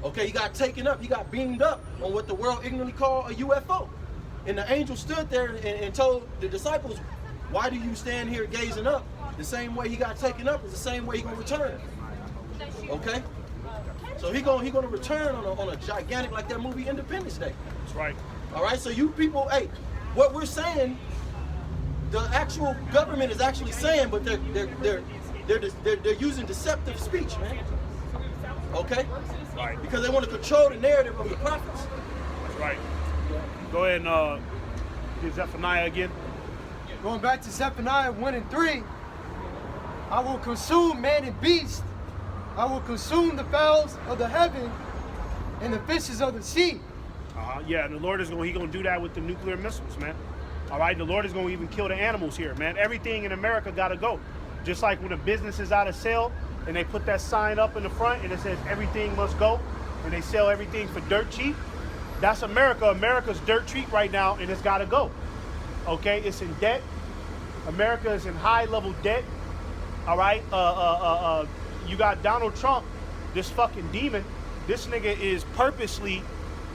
Speaker 4: Okay, he got taken up, he got beamed up on what the world ignorantly called a UFO. And the angel stood there and told the disciples, why do you stand here gazing up? The same way he got taken up is the same way he's going to return. Okay? So he's going to return on a gigantic, like that movie Independence Day.
Speaker 1: That's right.
Speaker 4: All right, so you people, hey, what we're saying, the actual government is actually saying, but they're using deceptive speech, man. Okay?
Speaker 1: Right.
Speaker 4: Because they want to control the narrative of the prophets.
Speaker 1: That's right. Go ahead and get Zephaniah again.
Speaker 5: Going back to Zephaniah 1:3. I will consume man and beast. I will consume the fowls of the heaven and the fishes of the sea.
Speaker 1: Yeah, and the Lord is going to do that with the nuclear missiles, man. All right, the Lord is going to even kill the animals here, man. Everything in America got to go. Just like when a business is out of sale, and they put that sign up in the front and it says everything must go, and they sell everything for dirt cheap. That's America. America's dirt cheap right now, and it's got to go. Okay, it's in debt. America is in high level debt. All right. You got Donald Trump, this fucking demon. This nigga is purposely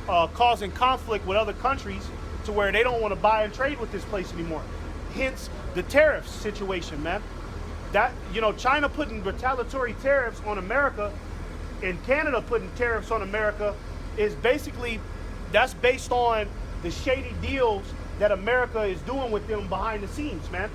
Speaker 1: causing conflict with other countries to where they don't want to buy and trade with this place anymore. Hence the tariff situation, man. That, you know, China putting retaliatory tariffs on America and Canada putting tariffs on America is basically, that's based on the shady deals that America is doing with them behind the scenes, man.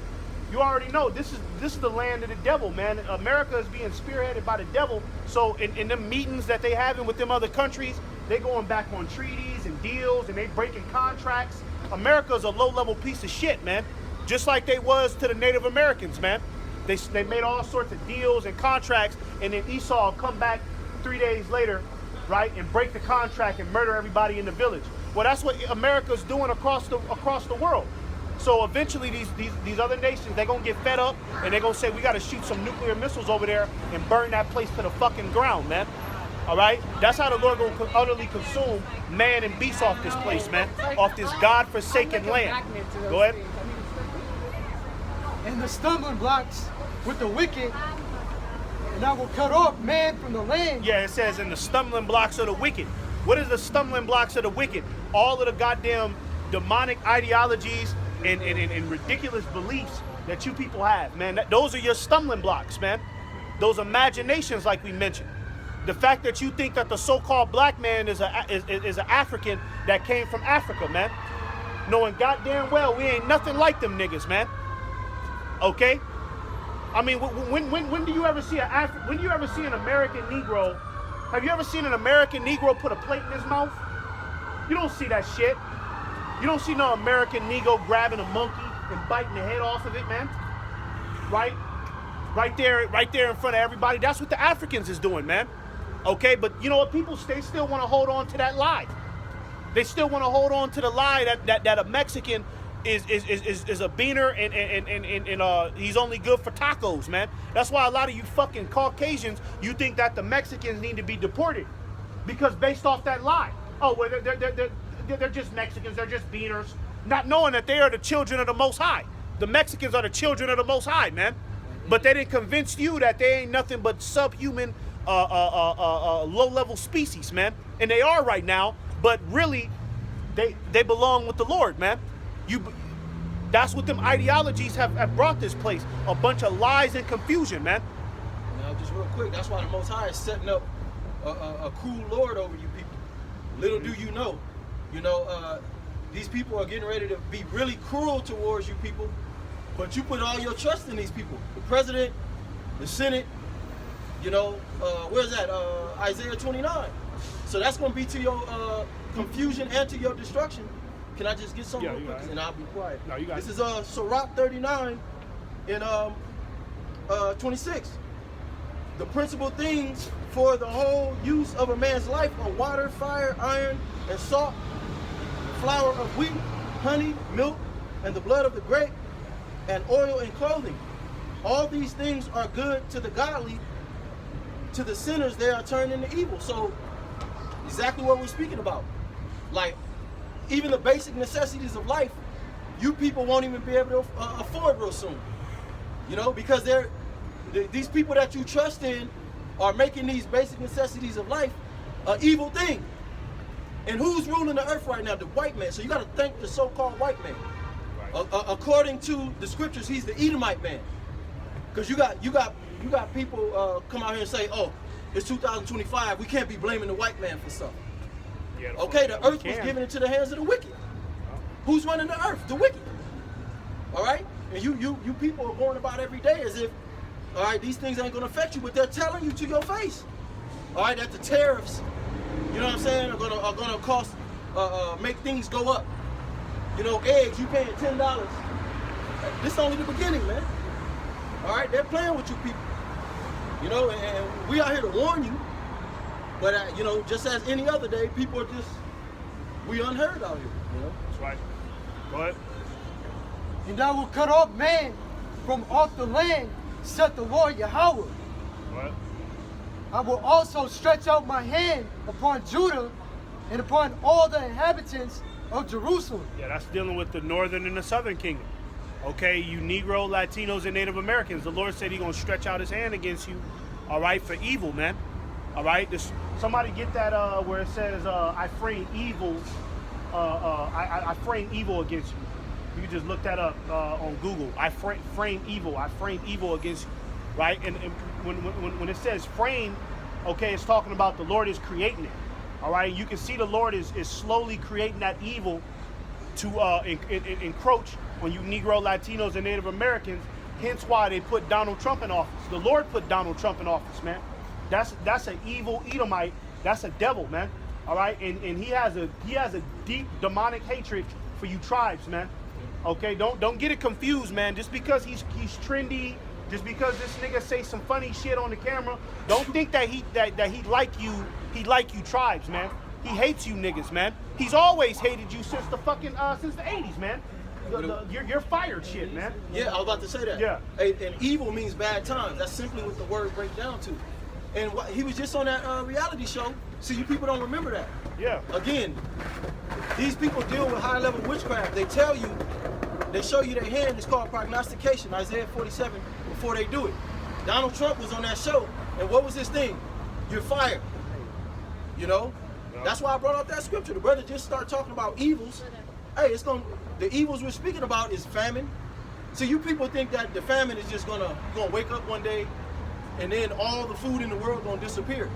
Speaker 1: You already know this is the land of the devil, man. America is being spearheaded by the devil. So in them meetings that they having with them other countries, they going back on treaties and deals and they breaking contracts. America's a low-level piece of shit, man. Just like they was to the Native Americans, man. They made all sorts of deals and contracts, and then ESAU come back 3 days later, right, and break the contract and murder everybody in the village. Well, that's what America's doing across the world. So eventually these other nations, they're going to get fed up, and they're going to say, we got to shoot some nuclear missiles over there and burn that place to the fucking ground, man. All right? That's how the Lord going to utterly consume man and beast off this place, man. Off this God-forsaken land. Go ahead.
Speaker 5: And the stumbling blocks with the wicked, and I will cut off man from the land.
Speaker 1: Yeah, it says in the stumbling blocks of the wicked. What is the stumbling blocks of the wicked? All of the goddamn demonic ideologies and ridiculous beliefs that you people have, man. Those are your stumbling blocks, man. Those imaginations, like we mentioned. The fact that you think that the so-called black man is an African that came from Africa, man. Knowing goddamn well we ain't nothing like them niggas, man. Okay? I mean, when do you ever see when do you ever see an American Negro? Have you ever seen an American Negro put a plate in his mouth? You don't see that shit. You don't see no American Negro grabbing a monkey and biting the head off of it, man. Right? Right there in front of everybody. That's what the Africans is doing, man. Okay, but you know what? People, they still want to hold on to that lie. They still want to hold on to the lie that a Mexican is a beaner and he's only good for tacos, man. That's why a lot of you fucking Caucasians, you think that the Mexicans need to be deported because based off that lie. Oh, well, they're just Mexicans, they're just beaners, not knowing that they are the children of the Most High. The Mexicans are the children of the Most High, man. But they didn't convince you that they ain't nothing but subhuman, low-level species, man. And they are right now, but really, they belong with the Lord, man. That's what them ideologies have brought this place. A bunch of lies and confusion, man.
Speaker 4: Now, just real quick, that's why the Most High is setting up a cruel Lord over you people. Little do you know, these people are getting ready to be really cruel towards you people, but you put all your trust in these people. The president, the Senate, where's that? Isaiah 29. So that's going to be to your confusion and to your destruction. Can I just get some real quick? And I'll be quiet.
Speaker 1: No, you got
Speaker 4: this is Sirach 39 in 26. The principal things for the whole use of a man's life are water, fire, iron, and salt, flour of wheat, honey, milk, and the blood of the grape, and oil and clothing. All these things are good to the godly. To the sinners, they are turned into evil. So, exactly what we're speaking about. Like, even the basic necessities of life, you people won't even be able to afford real soon. Because these people that you trust in are making these basic necessities of life an evil thing. And who's ruling the earth right now? The white man. So you got to thank the so-called white man. Right. According to the scriptures, he's the Edomite man. Because you got people come out here and say, oh, it's 2025. We can't be blaming the white man for something. Yeah, okay, the earth was given into the hands of the wicked. Who's running the earth? The wicked. All right? And you people are going about every day as if, all right, these things ain't going to affect you, but they're telling you to your face. All right, that the tariffs, you know what I'm saying, are going to cost, make things go up. Eggs, you paying $10. This is only the beginning, man. All right, they're playing with you people. And we out here to warn you. But, just as any other day, people are we unheard out here,
Speaker 1: That's right. Go ahead.
Speaker 5: And I will cut off man from off the land, said the Lord Yahweh.
Speaker 1: What?
Speaker 5: I will also stretch out my hand upon Judah and upon all the inhabitants of Jerusalem.
Speaker 1: Yeah, that's dealing with the northern and the southern kingdom. Okay, you Negro, Latinos, and Native Americans. The Lord said He's gonna stretch out His hand against you. All right, for evil, man. All right, somebody get that where it says, "I frame evil." I frame evil against you. You can just look that up on Google. I frame evil. I frame evil against you. Right, and when it says frame, okay, it's talking about the Lord is creating it. All right, you can see the Lord is slowly creating that evil to encroach on you Negro, Latinos, and Native Americans. Hence why they put Donald Trump in office. The Lord put Donald Trump in office, man. That's an evil Edomite. That's a devil, man. All right, and he has a deep demonic hatred for you tribes, man. Okay, don't get it confused, man. Just because he's trendy, just because this nigga say some funny shit on the camera, don't think that he like you. He like you tribes, man. He hates you niggas, man. He's always hated you since the fucking since the 80s, man. You're fired shit, man.
Speaker 4: Yeah, I was about to say that.
Speaker 1: Yeah.
Speaker 4: And evil means bad times. That's simply what the word breaks down to. And he was just on that reality show, so you people don't remember that.
Speaker 1: Yeah.
Speaker 4: Again, these people deal with high-level witchcraft. They tell you, they show you their hand. It's called prognostication, Isaiah 47, before they do it. Donald Trump was on that show, and what was his thing? You're fired. You know?
Speaker 1: Yeah.
Speaker 4: That's why I brought up that scripture. The brother just started talking about evils. Hey, the evils we're speaking about is famine. So you people think that the famine is just gonna wake up one day and then all the food in the world gonna disappear.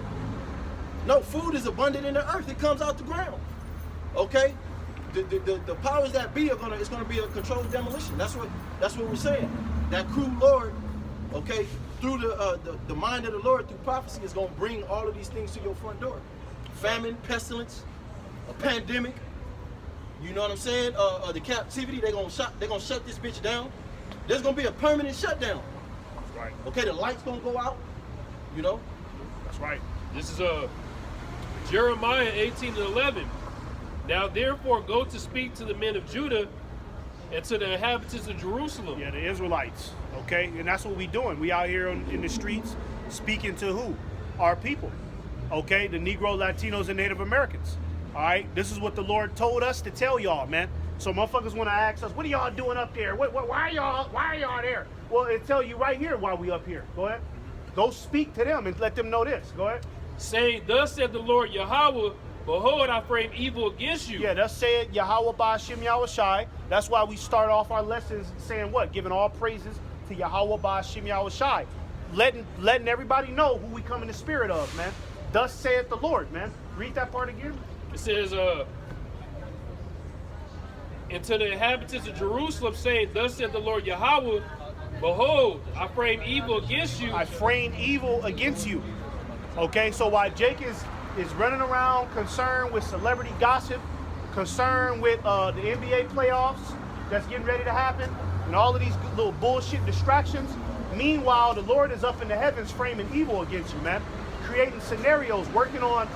Speaker 4: No, food is abundant in the earth. It comes out the ground. Okay? The powers that be it's gonna be a controlled demolition. That's what we're saying. That cruel Lord, okay, through the mind of the Lord through prophecy is gonna bring all of these things to your front door. Famine, pestilence, a pandemic. You know what I'm saying? The captivity, they're gonna shut this bitch down. There's gonna be a permanent shutdown.
Speaker 1: That's right.
Speaker 4: Okay, the lights gonna go out. You know?
Speaker 1: That's right.
Speaker 3: This is Jeremiah 18:11. Now therefore go to speak to the men of Judah and to the inhabitants of Jerusalem.
Speaker 1: Yeah, the Israelites. Okay, and that's what we doing. We out here in the streets speaking to who? Our people. Okay, the Negro, Latinos, and Native Americans. All right, this is what the Lord told us to tell y'all, man. So motherfuckers want to ask us, what are y'all doing up there? Why are y'all there? Well, it tell you right here why we up here. Go ahead. Go speak to them and let them know this. Go ahead.
Speaker 3: Saying, thus said the Lord Yahweh, behold, I frame evil against you.
Speaker 1: Yeah, that's said Yahweh Ba'Shem Yahushai. That's why we start off our lessons saying what? Giving all praises to Yahweh Ba'Shem Yahushai. Letting everybody know who we come in the spirit of, man. Thus saith the Lord, man. Read that part again.
Speaker 3: It says, and to the inhabitants of Jerusalem, saying, thus said the Lord Yahweh, behold, I frame evil against you.
Speaker 1: I frame evil against you. Okay, so while Jake is running around concerned with celebrity gossip, concerned with the NBA playoffs that's getting ready to happen, and all of these little bullshit distractions, meanwhile, the Lord is up in the heavens framing evil against you, man. Creating scenarios, working on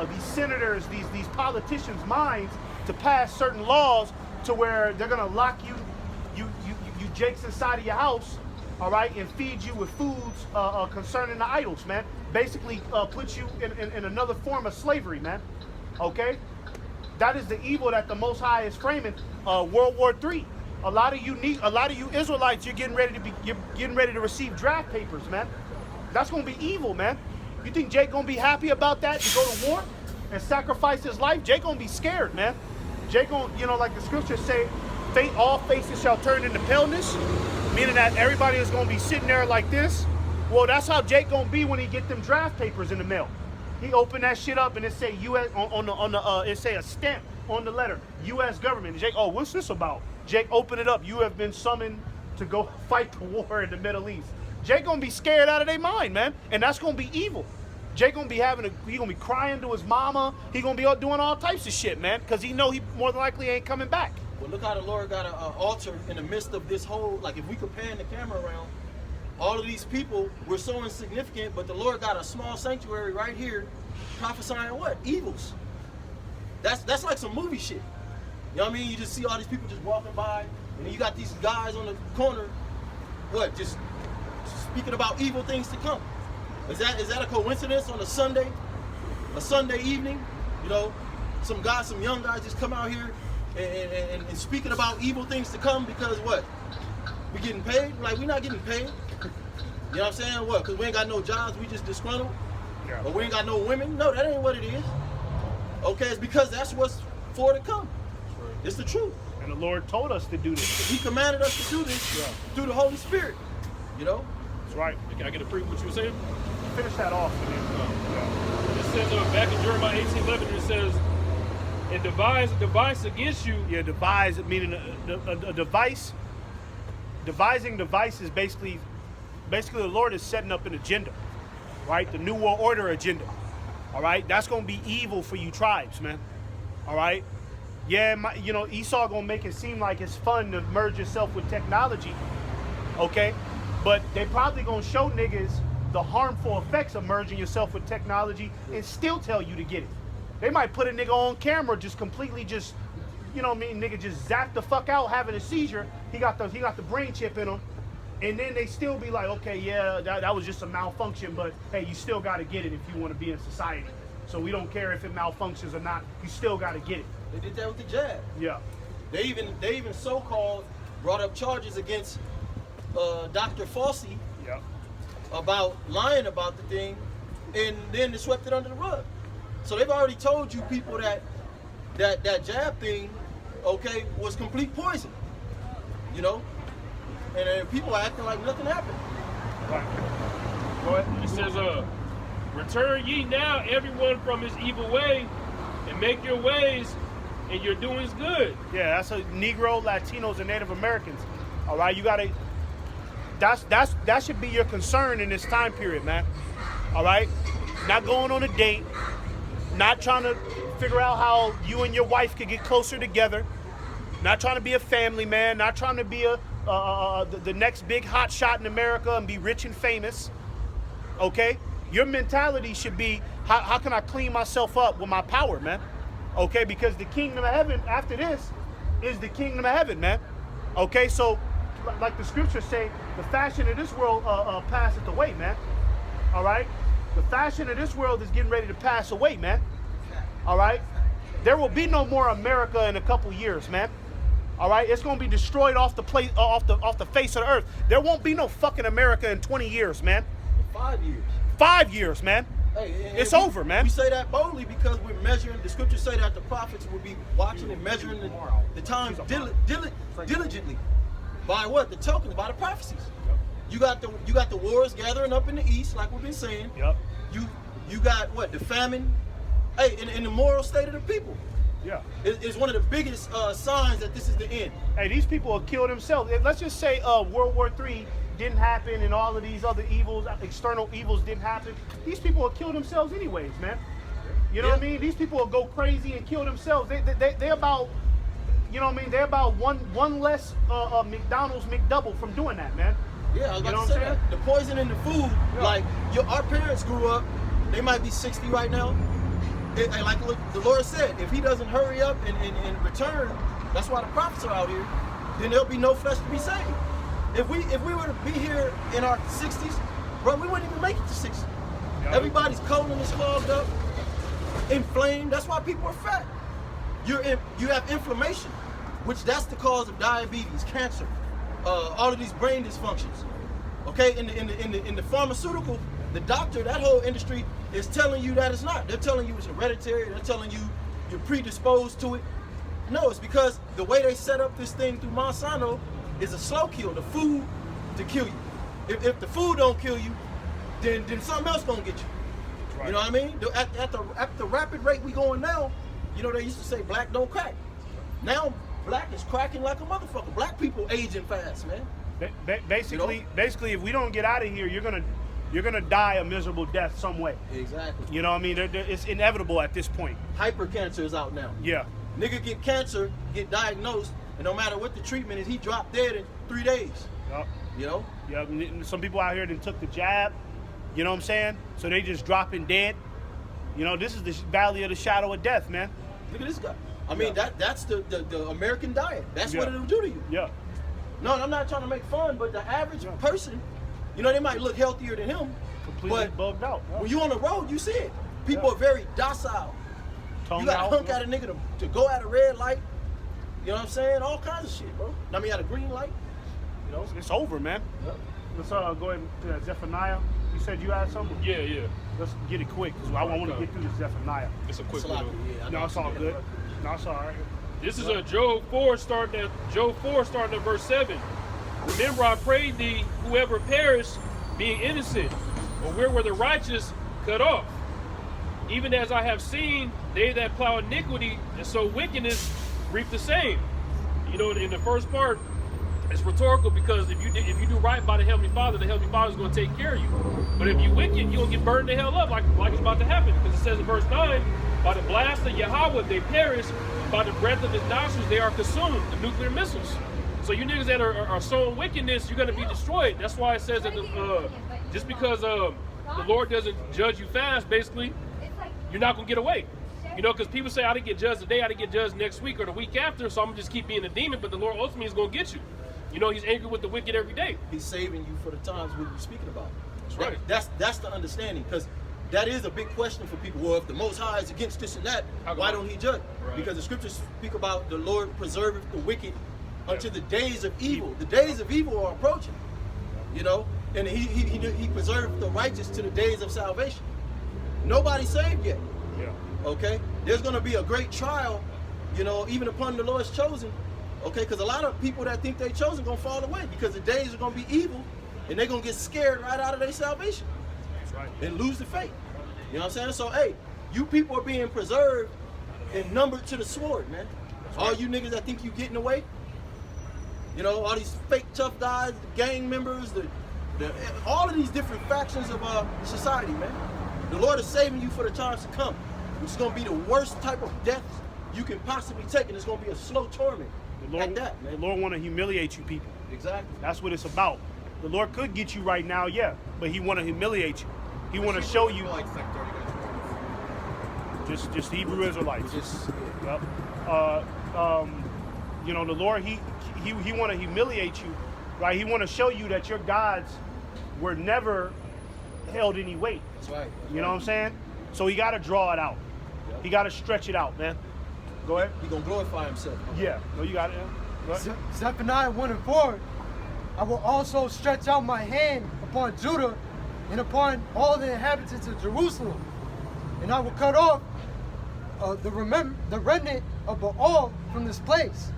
Speaker 1: these senators, these politicians' minds to pass certain laws to where they're gonna lock you Jakes inside of your house, all right, and feed you with foods concerning the idols, man. Basically, put you in another form of slavery, man. Okay, that is the evil that the Most High is framing. World War III. A lot of you Israelites, you're getting ready to receive draft papers, man. That's gonna be evil, man. You think Jake gonna be happy about that to go to war and sacrifice his life? Jake gonna be scared, man. Jake gonna, like the scriptures say, all faces shall turn into paleness, meaning that everybody is gonna be sitting there like this. Well, that's how Jake gonna be when he get them draft papers in the mail. He open that shit up and it say U.S. it say a stamp on the letter, U.S. government. Jake, oh, what's this about? Jake, open it up. You have been summoned to go fight the war in the Middle East. Jake gonna be scared out of their mind, man, and that's gonna be evil. Jake gonna be he gonna be crying to his mama. He gonna be doing all types of shit, man, because he know he more than likely ain't coming back.
Speaker 4: Well, look how the Lord got an altar in the midst of this whole, like if we could pan the camera around, all of these people were so insignificant, but the Lord got a small sanctuary right here prophesying what? Evils. That's like some movie shit. You know what I mean? You just see all these people just walking by, and then you got these guys on the corner, what, just speaking about evil things to come. Is that a coincidence on a Sunday evening? You know, some young guys just come out here and speaking about evil things to come because what? We getting paid? Like, we not getting paid. You know what I'm saying? What? Because we ain't got no jobs, we just disgruntled?
Speaker 1: Yeah.
Speaker 4: Or we ain't got no women? No, that ain't what it is. Okay, it's because that's what's for to come. It's the truth.
Speaker 1: And the Lord told us to do this.
Speaker 4: He commanded us to do this through the Holy Spirit. You know?
Speaker 1: That's right.
Speaker 3: Can I get a proof what you were saying?
Speaker 1: Finish that off. And then,
Speaker 3: It says back in Jeremiah 18:11, it says, and devise a device against you.
Speaker 1: yeah, devise, meaning a device. Devising device is basically the Lord is setting up an agenda, right? The New World Order agenda. All right, that's gonna be evil for you tribes, man. All right, yeah, Esau gonna make it seem like it's fun to merge yourself with technology, okay? But they probably gonna show niggas the harmful effects of merging yourself with technology and still tell you to get it. They might put a nigga on camera just completely just, you know what I mean, nigga just zap the fuck out having a seizure. He got the brain chip in him. And then they still be like, okay, yeah, that was just a malfunction, but hey, you still got to get it if you want to be in society. So we don't care if it malfunctions or not. You still got to get it.
Speaker 4: They did that with the jab.
Speaker 1: Yeah.
Speaker 4: They even so-called brought up charges against Dr. Fauci
Speaker 1: Yeah.
Speaker 4: about lying about the thing, and then they swept it under the rug. So they've already told you people that jab thing, okay, was complete poison. You know? And people are acting like nothing happened.
Speaker 1: Right. Go ahead.
Speaker 3: It says, return ye now everyone from his evil way, and make your ways, and your doings good.
Speaker 1: Yeah, that's a Negro, Latinos, and Native Americans. All right, you gotta. That should be your concern in this time period, man. All right, not going on a date, not trying to figure out how you and your wife could get closer together, not trying to be a family man, not trying to be the next big hot shot in America and be rich and famous. Okay, your mentality should be how can I clean myself up with my power, man? Okay, because the kingdom of heaven after this is the kingdom of heaven, man. Okay, so like the scriptures say, the fashion of this world passeth away, man. All right, the fashion of this world is getting ready to pass away, man. All right, there will be no more America in a couple years, man. All right, it's gonna be destroyed off the face of the earth. There won't be no fucking America in 20 years, man.
Speaker 4: 5 years.
Speaker 1: 5 years, man.
Speaker 4: Hey,
Speaker 1: It's over, man.
Speaker 4: We say that boldly because we're measuring. The scriptures say that the prophets will be watching and measuring the times diligently. By what? The tokens, by the prophecies. You got the wars gathering up in the east, like we've been saying.
Speaker 1: Yep.
Speaker 4: You got what? The famine. Hey, in the moral state of the people.
Speaker 1: Yeah.
Speaker 4: It's one of the biggest signs that this is the end.
Speaker 1: Hey, these people will kill themselves. Let's just say World War III didn't happen and all of these other evils, external evils didn't happen. These people will kill themselves anyways, man. You know what I mean? These people will go crazy and kill themselves. They're about, you know what I mean? They're about one less McDonald's McDouble from doing that, man.
Speaker 4: Yeah, I was
Speaker 1: You know
Speaker 4: about
Speaker 1: what
Speaker 4: to
Speaker 1: I'm
Speaker 4: say
Speaker 1: saying?
Speaker 4: that. The poison in the food,
Speaker 1: Yeah.
Speaker 4: like our parents grew up, they might be 60 right now. And like the Lord said, if he doesn't hurry up and return, that's why the prophets are out here, then there'll be no flesh to be saved. If we were to be here in our 60s, bro, we wouldn't even make it to 60.
Speaker 1: Yeah.
Speaker 4: Everybody's colon is clogged up, inflamed. That's why people are fat. You have inflammation, which that's the cause of diabetes, cancer, all of these brain dysfunctions. Okay, in the pharmaceutical, the doctor, that whole industry is telling you that it's not. They're telling you it's hereditary. They're telling you you're predisposed to it. No, it's because the way they set up this thing through Monsanto is a slow kill, the food to kill you. If the food don't kill you, then something else gonna get you.
Speaker 1: Right.
Speaker 4: You know what I mean? At the rapid rate we going now, you know, they used to say black don't crack. Now black is cracking like a motherfucker. Black people aging fast, man.
Speaker 1: Basically, if we don't get out of here, you're gonna die a miserable death some way.
Speaker 4: Exactly.
Speaker 1: You know what I mean? It's inevitable at this point.
Speaker 4: Hypercancer is out now.
Speaker 1: Yeah.
Speaker 4: Nigga get cancer, get diagnosed, and no matter what the treatment is, he dropped dead in 3 days.
Speaker 1: Yep.
Speaker 4: You know?
Speaker 1: Yeah. Some people out here that took the jab. You know what I'm saying? So they just dropping dead. You know, this is the valley of the shadow of death, man.
Speaker 4: Look at this guy. I mean, that's the American diet. That's what
Speaker 1: Yeah.
Speaker 4: it'll do to you.
Speaker 1: Yeah.
Speaker 4: No, I'm not trying to make fun, but the average person You know, they might look healthier than him,
Speaker 1: Completely
Speaker 4: but
Speaker 1: bugged out.
Speaker 4: when you on the road, you see it. People are very docile.
Speaker 1: Tongue
Speaker 4: You got
Speaker 1: out.
Speaker 4: to hunk at a nigga to go at a red light. You know what I'm saying? All kinds of shit, bro. I mean, at a green light. You know?
Speaker 1: It's over, man.
Speaker 4: Yep.
Speaker 1: Let's go ahead to Zephaniah. You said you had something?
Speaker 3: Yeah.
Speaker 1: Let's get it quick, because I want to get through this Zephaniah.
Speaker 3: It's a quick
Speaker 4: Sloppy,
Speaker 3: little.
Speaker 4: yeah, I
Speaker 1: No,
Speaker 4: know.
Speaker 1: it's all good. No, it's all right.
Speaker 3: This is Job 4 starting at verse 7. Remember, I prayed thee, whoever perished, being innocent, or where were the righteous cut off? Even as I have seen, they that plow iniquity and sow wickedness reap the same. You know, in the first part, it's rhetorical, because if you do right by the Heavenly Father is going to take care of you. But if you wicked, you're going to get burned the hell up, like it's about to happen. Because it says in verse 9, by the blast of Yahweh they perish, by the breath of his nostrils they are consumed, the nuclear missiles. So you niggas that are sowing wickedness, you're going to be destroyed. That's why it says that just because the Lord doesn't judge you fast, basically, you're not going to get away. You know, because people say, I didn't get judged today, I didn't get judged next week or the week after, so I'm going to just keep being a demon, but the Lord ultimately is going to get you. You know, he's angry with the wicked every day.
Speaker 4: He's saving you for the times we were speaking about.
Speaker 3: That's right.
Speaker 4: That's the understanding, because that is a big question for people. Well, if the Most High is against this and that, why don't he judge?
Speaker 3: Right.
Speaker 4: Because the scriptures speak about the Lord preserveth the wicked unto the days of evil. The days of evil are approaching, you know, and he preserved the righteous to the days of salvation. Nobody's saved yet.
Speaker 1: Yeah.
Speaker 4: Okay, there's going to be a great trial, you know, even upon the Lord's chosen. Okay, because a lot of people that think they chosen going to fall away, because the days are going to be evil, and they're going to get scared right out of their salvation.
Speaker 1: That's right.
Speaker 4: And lose the faith. You know what I'm saying? So, hey, you people are being preserved and numbered to the sword, man. All you niggas that think you getting away, you know, all these fake tough guys, the gang members, all of these different factions of society, man. The Lord is saving you for the times to come, which is going to be the worst type of death you can possibly take, and it's going to be a slow torment.
Speaker 1: The Lord,
Speaker 4: Like that, man.
Speaker 1: The Lord want to humiliate you people.
Speaker 4: Exactly.
Speaker 1: That's what it's about. The Lord could get you right now, yeah, but he want to humiliate you. He want to show you just Hebrew Israelites. Yep. You know, the Lord, he want to humiliate you, right? He want to show you that your gods were never held any weight.
Speaker 4: That's right.
Speaker 1: You know what I'm saying? So he got to draw it out. He got to stretch it out, man. Go ahead.
Speaker 4: He's going to glorify himself.
Speaker 1: Yeah. No, you got it. Go ahead.
Speaker 5: Zephaniah 1 and 4. I will also stretch out my hand upon Judah and upon all the inhabitants of Jerusalem, and I will cut off the remnant of Baal from this place,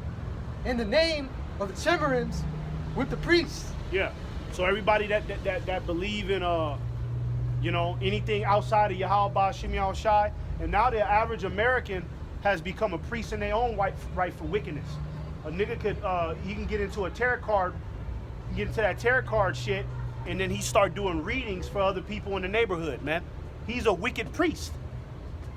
Speaker 5: in the name of the Chemarims with the priests.
Speaker 1: Yeah. So everybody that believe in you know, anything outside of Yahweh Shem Shai, and now the average American has become a priest in their own right for wickedness. A nigga could he can get into a tarot card, get into that tarot card shit, and then he start doing readings for other people in the neighborhood, man. He's a wicked priest.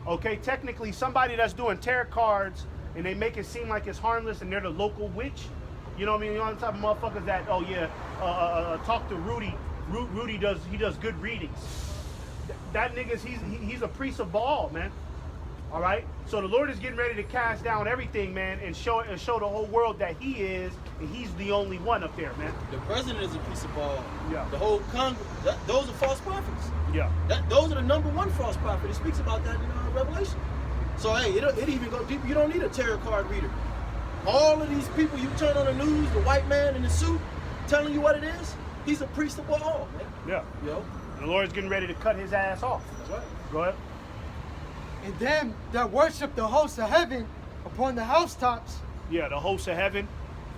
Speaker 1: Okay, technically somebody that's doing tarot cards and they make it seem like it's harmless and they're the local witch. You know what I mean? You know the type of motherfuckers that, oh yeah, talk to Rudy. Rudy does good readings. That nigga's he's a priest of Baal, man. All right. So the Lord is getting ready to cast down everything, man, and show the whole world that He is, and He's the only one up there, man.
Speaker 4: The president is a piece of ball.
Speaker 1: Yeah.
Speaker 4: The whole Congress, those are false prophets.
Speaker 1: Yeah.
Speaker 4: Those are the number one false prophet. It speaks about that in Revelation. So hey, it even go deeper. You don't need a tarot card reader. All of these people you turn on the news, the white man in the suit, telling you what it is, he's a priest of Baal, man.
Speaker 1: Yeah.
Speaker 4: Yo.
Speaker 1: And the Lord's getting ready to cut his ass off.
Speaker 4: That's right.
Speaker 1: Go ahead.
Speaker 5: And them that worship the hosts of heaven upon the housetops.
Speaker 1: Yeah, the hosts of heaven.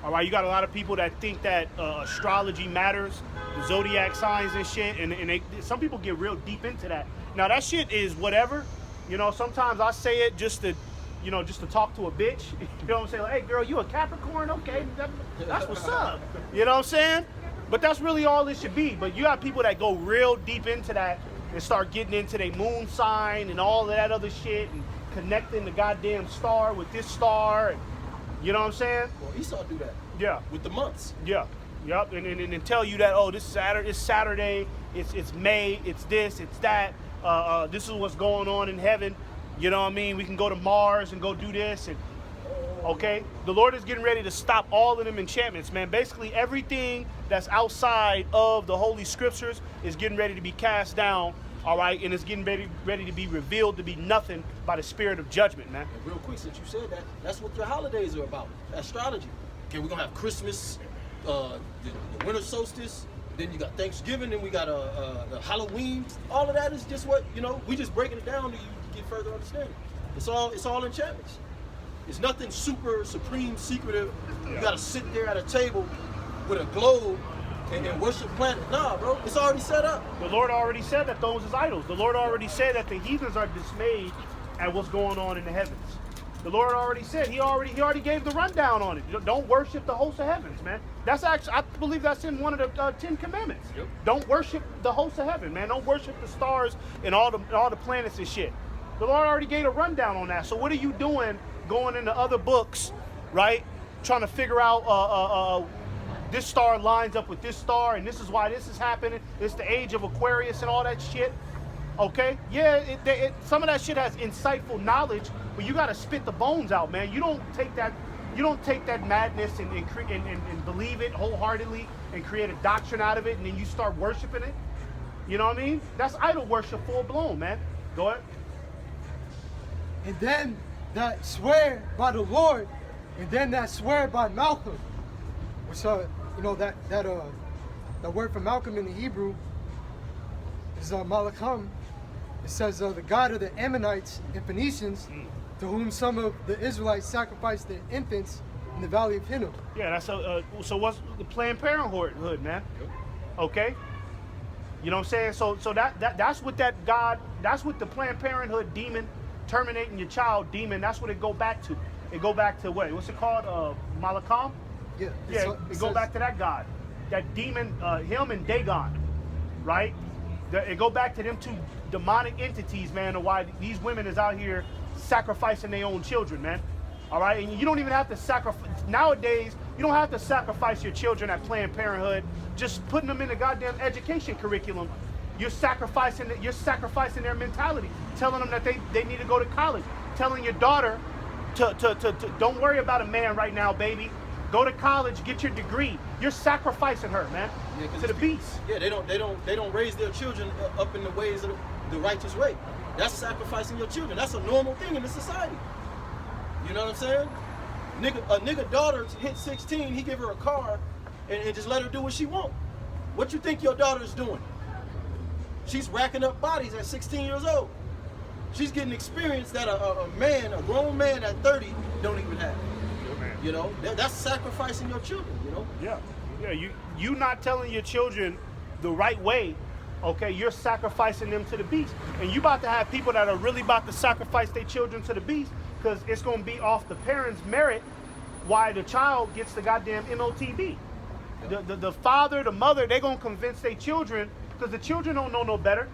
Speaker 1: All right, you got a lot of people that think that astrology matters, the zodiac signs and shit, and some people get real deep into that. Now that shit is whatever. You know, sometimes I say it just to talk to a bitch. You know what I'm saying? Like, hey girl, you a Capricorn? Okay, that's what's up. You know what I'm saying? But that's really all it should be. But you got people that go real deep into that and start getting into their moon sign and all of that other shit and connecting the goddamn star with this star. And, you know what I'm saying?
Speaker 4: Well, Esau do that.
Speaker 1: Yeah.
Speaker 4: With the months.
Speaker 1: Yeah. Yep. And tell you that, oh, this is Saturday, it's May, it's this, it's that. This is what's going on in heaven. You know what I mean? We can go to Mars and go do this. And Okay, the Lord is getting ready to stop all of them enchantments, man. Basically, everything that's outside of the Holy Scriptures is getting ready to be cast down, all right, and it's getting ready to be revealed to be nothing by the spirit of judgment, man.
Speaker 4: And real quick, since you said that, that's what your holidays are about, astrology. Okay, we're gonna have Christmas, the winter solstice, then you got Thanksgiving, then we got the Halloween. All of that is just what, you know, we just breaking it down to you to get further understanding. It's all enchantments. It's nothing super, supreme, secretive. You gotta sit there at a table with a globe and worship planet. Nah, bro, it's already set up.
Speaker 1: The Lord already said that those is idols. The Lord already said that the heathens are dismayed at what's going on in the heavens. The Lord already said, he already gave the rundown on it. Don't worship the host of heavens, man. That's actually, I believe that's in one of the 10 commandments.
Speaker 3: Yep.
Speaker 1: Don't worship the host of heaven, man. Don't worship the stars and all the planets and shit. The Lord already gave a rundown on that. So what are you doing going into other books, right? Trying to figure out this star lines up with this star, and this is why this is happening. It's the age of Aquarius and all that shit. Okay, yeah, some of that shit has insightful knowledge, but you gotta spit the bones out, man. You don't take that madness and believe it wholeheartedly and create a doctrine out of it, and then you start worshiping it. You know what I mean? That's idol worship full blown, man. Go ahead.
Speaker 5: And then that swear by the Lord, and then that swear by Malcolm, which you know that word for Malcolm in the Hebrew is Malacham. It says the God of the Ammonites and Phoenicians, to whom some of the Israelites sacrificed their infants in the valley of Hinnom.
Speaker 1: Yeah, that's so what's the Planned Parenthood, man? Okay, you know what I'm saying? So that's what that God, that's what the Planned Parenthood demon, terminating your child demon. That's what it go back to. It go back to what? What's it called? Malacham.
Speaker 5: Yeah.
Speaker 1: Yeah, it go back to that God, that demon, him and Dagon, right? It go back to them two demonic entities, man, and why these women is out here sacrificing their own children, man. All right, and you don't even have to sacrifice nowadays. You don't have to sacrifice your children at Planned Parenthood. Just putting them in the goddamn education curriculum, you're sacrificing their mentality, telling them that they need to go to college, telling your daughter to don't worry about a man right now, baby. Go to college, get your degree. You're sacrificing her, man, to the beast.
Speaker 4: Yeah, they don't raise their children up in the ways of the righteous way. That's sacrificing your children. That's a normal thing in the society. You know what I'm saying? A nigga daughter hit 16, he give her a car and just let her do what she want. What you think your daughter is doing? She's racking up bodies at 16 years old. She's getting experience that a grown man at 30 don't even have. You know, that's sacrificing your children, you know?
Speaker 1: Yeah, you not telling your children the right way, okay, you're sacrificing them to the beast. And you about to have people that are really about to sacrifice their children to the beast, because it's going to be off the parents' merit why the child gets the goddamn MOTB. The father, the mother, they're going to convince their children, because the children don't know no better.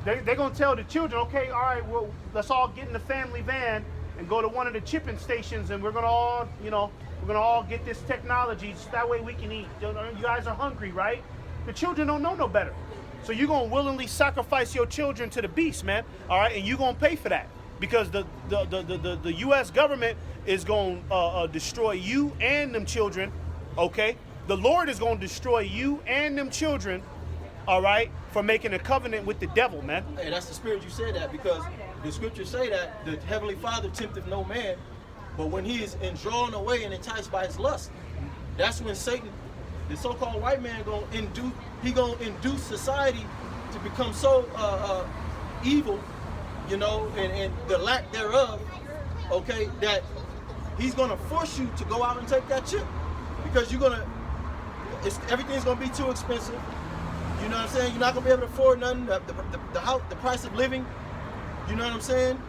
Speaker 1: They're going to tell the children, okay, all right, well, let's all get in the family van and go to one of the chipping stations, and we're gonna all get this technology so that way we can eat. You guys are hungry, right? The children don't know no better. So you're gonna willingly sacrifice your children to the beast, man. All right, and you're gonna pay for that, because the US government is gonna destroy you and them children, okay? The Lord is gonna destroy you and them children, all right, for making a covenant with the devil, man.
Speaker 4: Hey, that's the spirit you said that, because the scriptures say that the Heavenly Father tempteth no man, but when he is drawn away and enticed by his lust, that's when Satan, the so-called white man, gonna induce society to become so evil, you know, and the lack thereof, okay, that he's gonna force you to go out and take that chip, because everything's gonna be too expensive. You know what I'm saying? You're not gonna be able to afford nothing. The price of living. You know what I'm saying?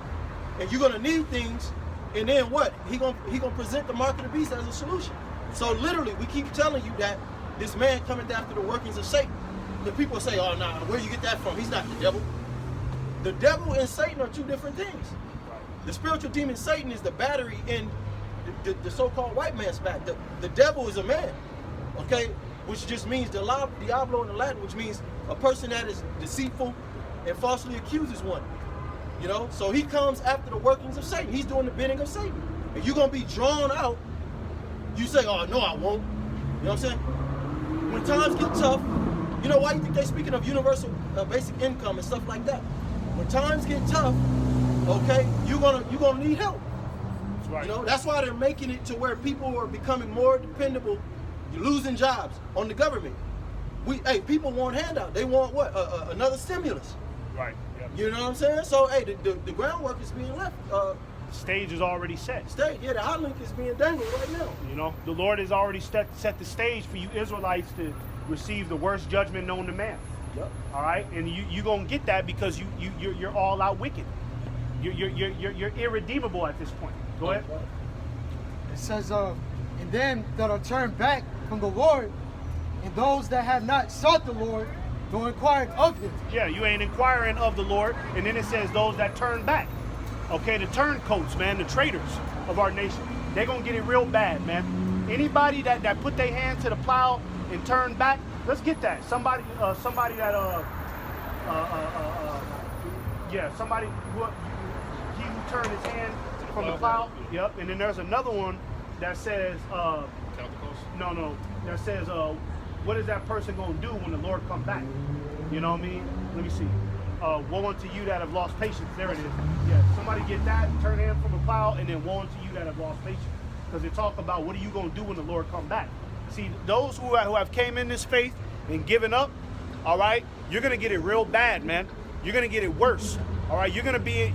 Speaker 4: And you're gonna need things, and then what? He gonna present the mark of the beast as a solution. So literally, we keep telling you that this man coming after the workings of Satan. The people say, "Oh, nah, where you get that from? He's not the devil." The devil and Satan are two different things. The spiritual demon Satan is the battery in the so-called white man's back. The devil is a man, okay, which just means Diablo in the Latin, which means a person that is deceitful and falsely accuses one. You know, so he comes after the workings of Satan. He's doing the bidding of Satan. If you're gonna be drawn out, you say, oh no, I won't. You know what I'm saying? When times get tough, you know why you think they speaking of universal basic income and stuff like that? When times get tough, okay, you're gonna need help.
Speaker 1: That's right.
Speaker 4: You know, that's why they're making it to where people are becoming more dependable, losing jobs on the government. People want handout. They want what? Another stimulus.
Speaker 1: Right. Yep.
Speaker 4: You know what I'm saying? So, hey, the groundwork is being left.
Speaker 1: Stage is already set.
Speaker 4: The hot link is being dangled right now.
Speaker 1: You know, the Lord has already set the stage for you Israelites to receive the worst judgment known to man.
Speaker 4: Yep.
Speaker 1: All right, and you gonna get that because you're all out wicked. You're irredeemable at this point. Go ahead.
Speaker 5: It says, and them that are turned back from the Lord, and those that have not sought the Lord, nor inquired of him.
Speaker 1: Yeah, you ain't inquiring of the Lord, and then it says those that turn back. Okay, the turncoats, man, the traitors of our nation, they're gonna get it real bad, man. Anybody that put their hand to the plow and turn back, let's get that. Somebody that somebody who turned his hand from the plow. Yep. And then there's another one that says no, that says what is that person gonna do when the Lord come back? You know what I mean? Let me see. Woe unto you that have lost patience. There it is. Yeah, somebody get that, turn hand from the plow, and then woe unto you that have lost patience. Because they talk about what are you going to do when the Lord come back. See, those who have came in this faith and given up, all right, you're going to get it real bad, man. You're going to get it worse. All right, you're going to be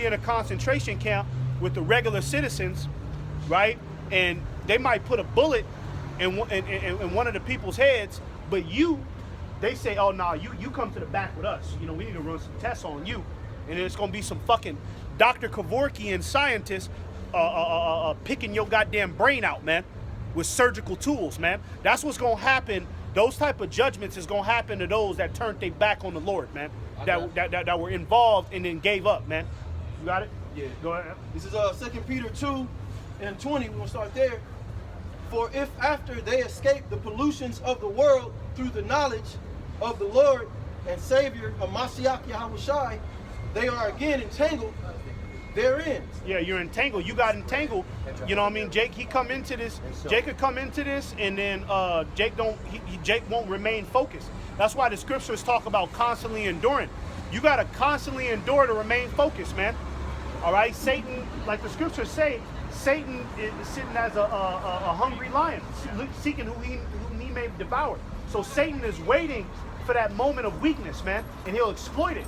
Speaker 1: in a concentration camp with the regular citizens, right? And they might put a bullet in one of the people's heads, but they say, oh, nah, you come to the back with us. You know, we need to run some tests on you. And then it's going to be some fucking Dr. Kevorkian scientists picking your goddamn brain out, man, with surgical tools, man. That's what's going to happen. Those type of judgments is going to happen to those that turned their back on the Lord, man, that were involved and then gave up, man. You got it?
Speaker 4: Yeah.
Speaker 1: Go ahead.
Speaker 4: This is 2 Peter 2 and 20. We're going to start there. For if after they escape the pollutions of the world through the knowledge of the Lord and Savior Hamashiach Yahushai, they are again entangled therein.
Speaker 1: Yeah, you're entangled. You got entangled. You know what I mean? Jake, he come into this. Jake could come into this, and then Jake won't remain focused. That's why the scriptures talk about constantly enduring. You got to constantly endure to remain focused, man. All right? Satan, like the scriptures say, Satan is sitting as a hungry lion, seeking whom he may devour. So Satan is waiting for that moment of weakness, man, and he'll exploit it,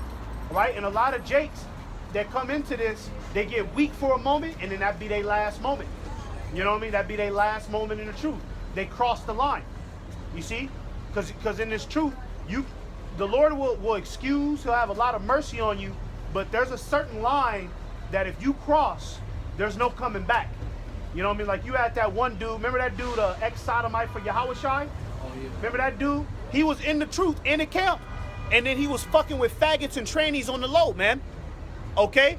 Speaker 1: right? And a lot of Jakes that come into this, they get weak for a moment, and then that be their last moment. You know what I mean? That be their last moment in the truth. They cross the line. You see? Because in this truth, the Lord will excuse. He'll have a lot of mercy on you, but there's a certain line that if you cross, there's no coming back. You know what I mean? Like you had that one dude. Remember that dude, ex-sodomite for Yahushai?
Speaker 2: Oh, yeah.
Speaker 1: Remember that dude? He was in the truth, in the camp, and then he was fucking with faggots and trannies on the low, man. Okay?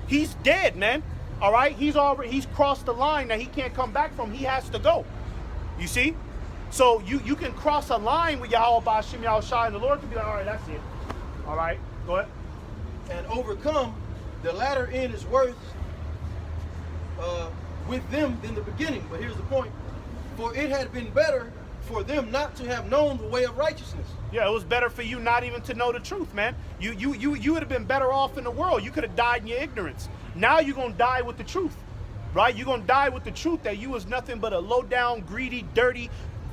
Speaker 1: He's dead, man. All right? He's crossed the line that he can't come back from. He has to go. You see? So you can cross a line with Yahweh Ba'ashim Yahushai, and the Lord can be like, all right, that's it. All right? Go ahead.
Speaker 4: And overcome, the latter end is worth with them than the beginning. But here's the point. For it had been better for them not to have known the way of righteousness.
Speaker 1: Yeah, it was better for you not even to know the truth, man. You would have been better off in the world. You could have died in your ignorance. Now you're going to die with the truth, right? You're going to die with the truth that you was nothing but a low-down, greedy, dirty,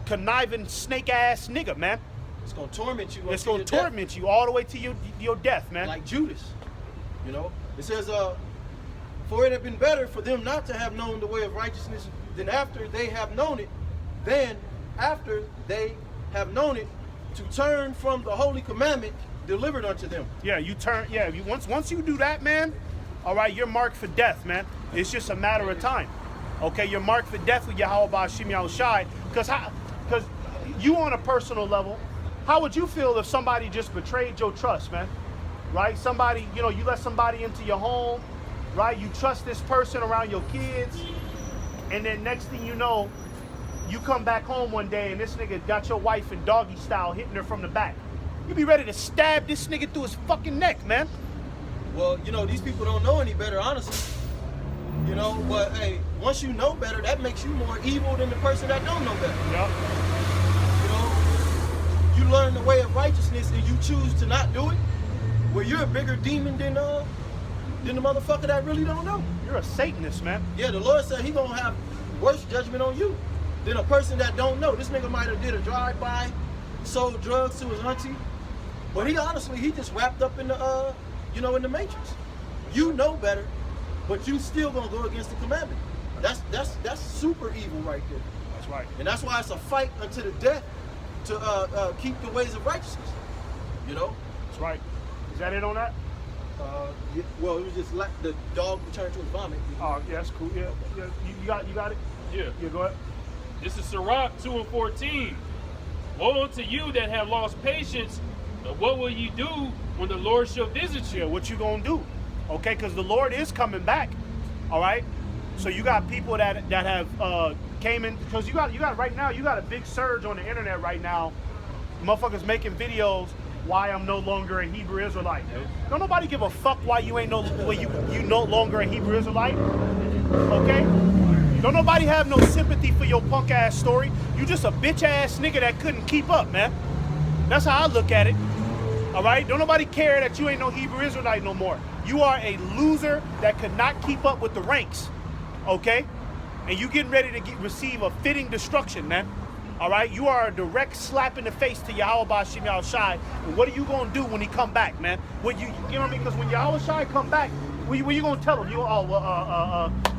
Speaker 1: conniving, snake-ass nigga, man.
Speaker 4: It's going to torment you.
Speaker 1: It's going to torment you all the way to your death, man.
Speaker 4: Like Judas, you know. It says, for it had been better for them not to have known the way of righteousness than after they have known it, to turn from the holy commandment delivered unto them.
Speaker 1: Yeah, you turn. Yeah, once you do that, man. All right, you're marked for death, man. It's just a matter of time. Okay, you're marked for death with Yahweh Ba'ashim Yahushai. Because you on a personal level, how would you feel if somebody just betrayed your trust, man? Right? Somebody, you let somebody into your home, right? You trust this person around your kids, and then next thing you know, you come back home one day and this nigga got your wife in doggy style hitting her from the back. You be ready to stab this nigga through his fucking neck, man.
Speaker 4: Well, these people don't know any better, honestly. You know, but hey, once you know better, that makes you more evil than the person that don't know better.
Speaker 1: Yep.
Speaker 4: You know, you learn the way of righteousness and you choose to not do it, where you're a bigger demon than the motherfucker that really don't know.
Speaker 1: You're a Satanist, man.
Speaker 4: Yeah, the Lord said he gonna have worse judgment on you than a person that don't know. This nigga might have did a drive-by, sold drugs to his auntie, but he just wrapped up in the in the matrix. You know better, but you still gonna go against the commandment. That's super evil right there.
Speaker 1: That's right.
Speaker 4: And that's why it's a fight unto the death to keep the ways of righteousness. You know?
Speaker 1: That's right. Is that it on that?
Speaker 4: Yeah, well, it was just like the dog returned to his vomit.
Speaker 1: Oh, yeah, that's cool. Yeah, yeah. You got it?
Speaker 3: Yeah.
Speaker 1: Yeah, go ahead.
Speaker 3: This is Sirach 2:14. Woe unto you that have lost patience, and what will ye do when the Lord shall visit you?
Speaker 1: Yeah, what you gonna do? Okay, because the Lord is coming back. All right. So you got people that have came in, because you got right now, you got a big surge on the internet right now. Motherfuckers making videos why I'm no longer a Hebrew Israelite. Don't nobody give a fuck why you ain't you no longer a Hebrew Israelite. Okay? Don't nobody have no sympathy for your punk ass story. You just a bitch ass nigga that couldn't keep up, man. That's how I look at it. All right? Don't nobody care that you ain't no Hebrew Israelite no more. You are a loser that could not keep up with the ranks. Okay? And you getting ready to receive a fitting destruction, man. All right? You are a direct slap in the face to Yahweh Bashim Yahushai. And what are you going to do when he come back, man? When you know what I mean? Because when Yahweh Shai come back, what you going to tell him?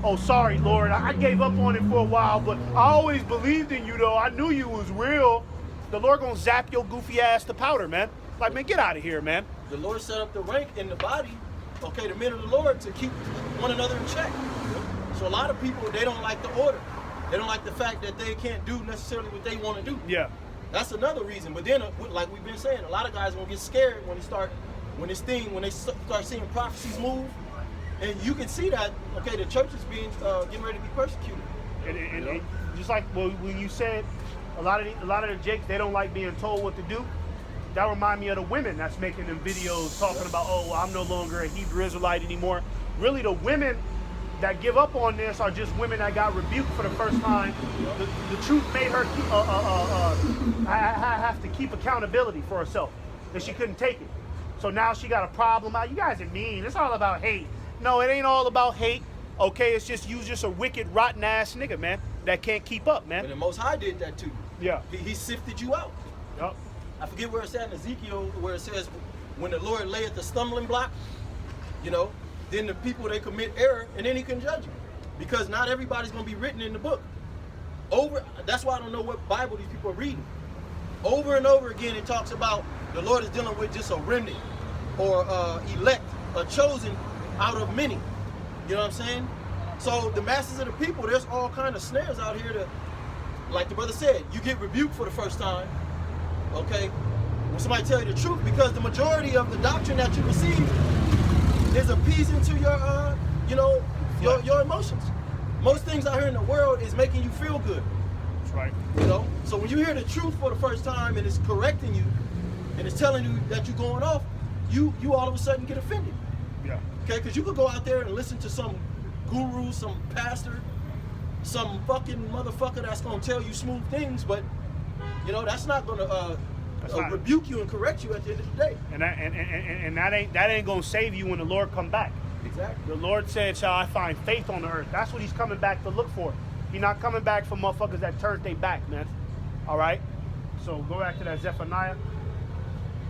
Speaker 1: Oh, sorry, Lord. I gave up on it for a while, but I always believed in you, though. I knew you was real. The Lord going to zap your goofy ass to powder, man. Like, man, get out of here, man.
Speaker 4: The Lord set up the rank in the body, okay, the men of the Lord, to keep one another in check. So a lot of people, they don't like the order. They don't like the fact that they can't do necessarily what they want to do.
Speaker 1: Yeah.
Speaker 4: That's another reason. But then, like we've been saying, a lot of guys gonna get scared when they start seeing prophecies move, and you can see that. Okay, the church is getting ready to be persecuted.
Speaker 1: And just like when you said, a lot of the jakes, they don't like being told what to do. That remind me of the women that's making them videos talking about, oh, I'm no longer a Hebrew Israelite anymore. Really, the women that give up on this are just women that got rebuked for the first time. The truth made her have to keep accountability for herself, and she couldn't take it. So now she got a problem. You guys are mean. It's all about hate. No, it ain't all about hate. Okay, it's just you just a wicked, rotten ass nigga, man, that can't keep up, man.
Speaker 4: And the Most High did that to you.
Speaker 1: Yeah.
Speaker 4: He sifted you out.
Speaker 1: Yep.
Speaker 4: I forget where it's at in Ezekiel, where it says, when the Lord layeth the stumbling block, you know, then the people, they commit error, and then he can judge you. Because not everybody's going to be written in the book. That's why I don't know what Bible these people are reading. Over and over again, it talks about the Lord is dealing with just a remnant, or elect, a chosen out of many. You know what I'm saying? So the masses of the people, there's all kind of snares out here to, like the brother said, you get rebuked for the first time, okay? When somebody tell you the truth, because the majority of the doctrine that you receive is appeasing to your your emotions. Most things out here in the world is making you feel good.
Speaker 1: That's right.
Speaker 4: You know? So when you hear the truth for the first time and it's correcting you and it's telling you that you're going off, you all of a sudden get offended.
Speaker 1: Yeah.
Speaker 4: Okay? Because you could go out there and listen to some guru, some pastor, some fucking motherfucker that's gonna tell you smooth things, but you know, that's not gonna rebuke you and correct you at the end of the day.
Speaker 1: And that ain't gonna save you when the Lord come back.
Speaker 4: Exactly.
Speaker 1: The Lord said, shall I find faith on the earth? That's what he's coming back to look for. He's not coming back for motherfuckers that turned their back, man. All right? So go back to that Zephaniah.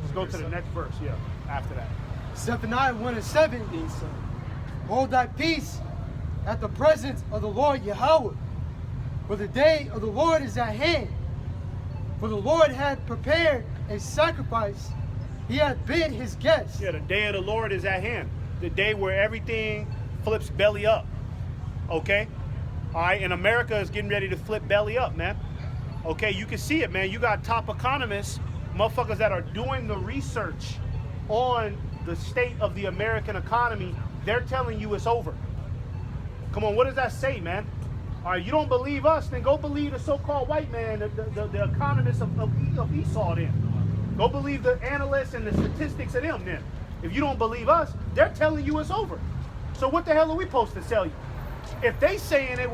Speaker 1: Let's go to the next verse, yeah, after that.
Speaker 5: Zephaniah 1:7. Hold thy peace at the presence of the Lord Yahweh, for the day of the Lord is at hand. For the Lord had prepared a sacrifice. He hath bid his guests.
Speaker 1: Yeah, the day of the Lord is at hand. The day where everything flips belly up. Okay? All right, and America is getting ready to flip belly up, man. Okay, you can see it, man. You got top economists, motherfuckers that are doing the research on the state of the American economy. They're telling you it's over. Come on, what does that say, man? All right, you don't believe us, then go believe the so-called white man, the economists of Esau then. Go believe the analysts and the statistics of them then. If you don't believe us, they're telling you it's over. So what the hell are we supposed to tell you? if they saying it,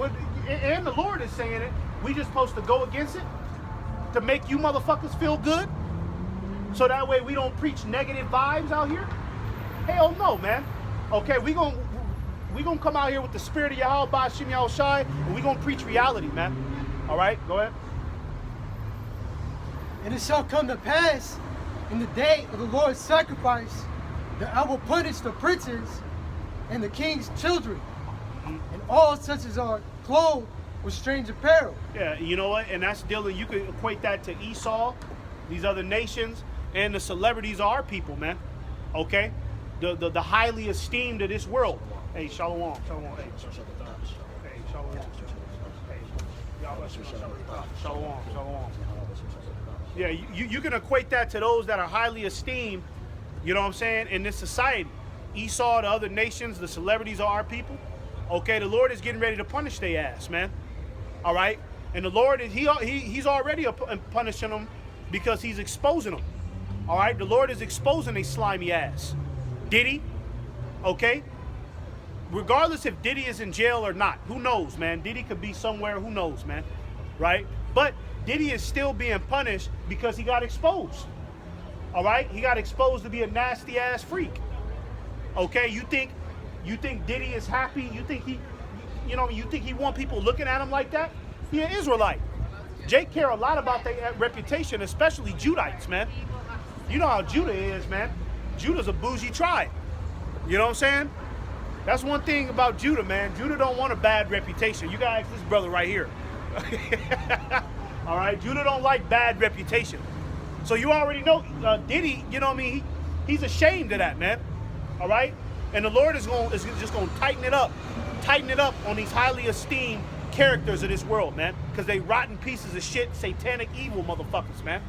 Speaker 1: and the Lord is saying it, we just supposed to go against it to make you motherfuckers feel good? So that way we don't preach negative vibes out here? Hell no, man. Okay, we gonna come out here with the spirit of Yahweh Ba'Shem Yahweh Shai, and we gonna preach reality, man. All right, go ahead.
Speaker 5: And it shall come to pass in the day of the Lord's sacrifice that I will punish the princes and the king's children, and all such as are clothed with strange apparel.
Speaker 1: Yeah, you know what? And that's dealing, you could equate that to Esau, these other nations, and the celebrities are our people, man. Okay? The highly esteemed of this world. Hey, shalom, shalom. Hey, shalom. Hey, shalom, shalom. Yeah, you can equate that to those that are highly esteemed, you know what I'm saying, in this society. Esau, the other nations, the celebrities are our people. Okay, the Lord is getting ready to punish their ass, man. All right? And the Lord, he's already punishing them because he's exposing them. All right? The Lord is exposing a slimy ass. Diddy, okay? Regardless if Diddy is in jail or not, who knows, man? Diddy could be somewhere, who knows, man? Right? But Diddy is still being punished because he got exposed. All right? He got exposed to be a nasty ass freak. Okay? You think Diddy is happy? You think he want people looking at him like that? He an Israelite. Jake care a lot about their reputation, especially Judites, man. You know how Judah is, man. Judah's a bougie tribe. You know what I'm saying? That's one thing about Judah, man. Judah don't want a bad reputation. You gotta ask this brother right here. All right? Judah don't like bad reputation. So you already know Diddy, you know what I mean? He's ashamed of that, man. All right? And the Lord is just going to tighten it up on these highly esteemed characters of this world, man. Because they rotten pieces of shit, satanic evil motherfuckers, man.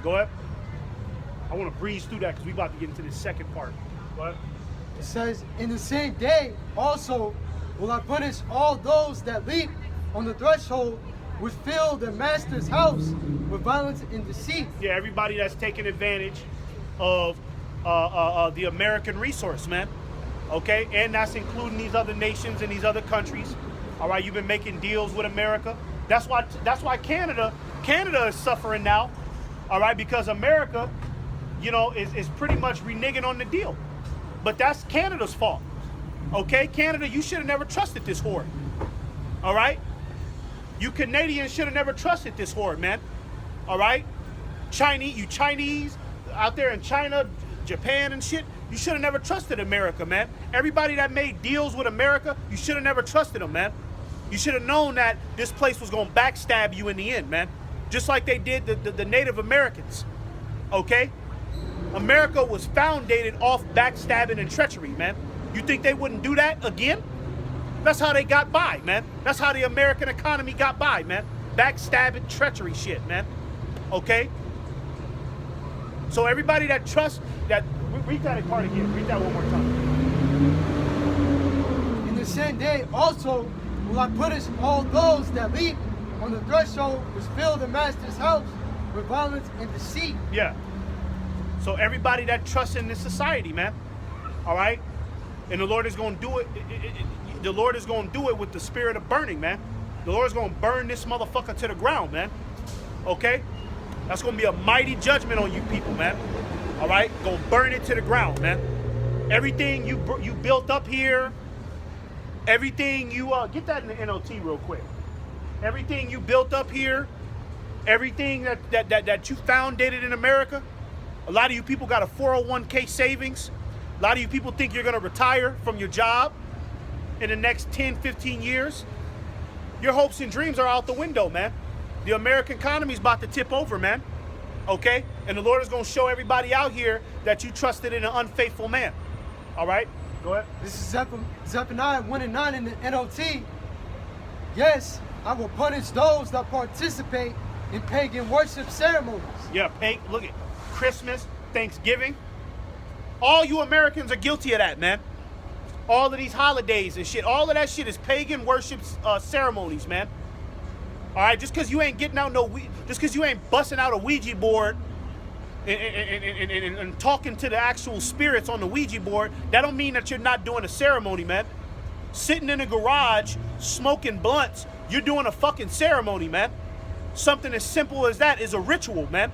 Speaker 1: Go ahead. I want to breeze through that because we about to get into this second part. Go ahead.
Speaker 5: It says, in the same day also will I punish all those that leap on the threshold, which fill their master's house with violence and deceit.
Speaker 1: Yeah, everybody that's taking advantage of the American resource, man. Okay, and that's including these other nations and these other countries. All right, you've been making deals with America. That's why Canada is suffering now. All right, because America, you know, is pretty much reneging on the deal. But that's Canada's fault. Okay, Canada, you should have never trusted this horde. All right, you Canadians should have never trusted this horde, man. All right, Chinese out there in China, Japan and shit. You should have never trusted America, man. Everybody that made deals with America, you should have never trusted them, man. You should have known that this place was going to backstab you in the end, man. Just like they did the Native Americans, okay? America was founded off backstabbing and treachery, man. You think they wouldn't do that again? That's how they got by, man. That's how the American economy got by, man. Backstabbing, treachery shit, man. Okay? So everybody that trusts, that, read that part again. Read that one more time.
Speaker 5: In the same day also will I punish all those that leap on the threshold, which fill the master's house with violence and deceit.
Speaker 1: Yeah. So everybody that trusts in this society, man. All right? And the Lord is going to do it. The Lord is going to do it with the spirit of burning, man. The Lord is going to burn this motherfucker to the ground, man. Okay? That's going to be a mighty judgment on you people, man. All right? Going to burn it to the ground, man. Everything you built up here, everything you... get that in the NLT real quick. Everything you built up here, everything that you founded in America, a lot of you people got a 401k savings. A lot of you people think you're going to retire from your job in the next 10, 15 years. Your hopes and dreams are out the window, man. The American economy is about to tip over, man. Okay? And the Lord is going to show everybody out here that you trusted in an unfaithful man. All right? Go ahead.
Speaker 5: This is Zephaniah 1:9 in the NLT. Yes, I will punish those that participate in pagan worship ceremonies.
Speaker 1: Yeah, look at Christmas, Thanksgiving. All you Americans are guilty of that, man. All of these holidays and shit. All of that shit is pagan worship ceremonies, man. All right, just because you ain't getting out just because you ain't busting out a Ouija board and talking to the actual spirits on the Ouija board, that don't mean that you're not doing a ceremony, man. sitting in a garage, smoking blunts. You're doing a fucking ceremony, man. Something as simple as that is a ritual, man.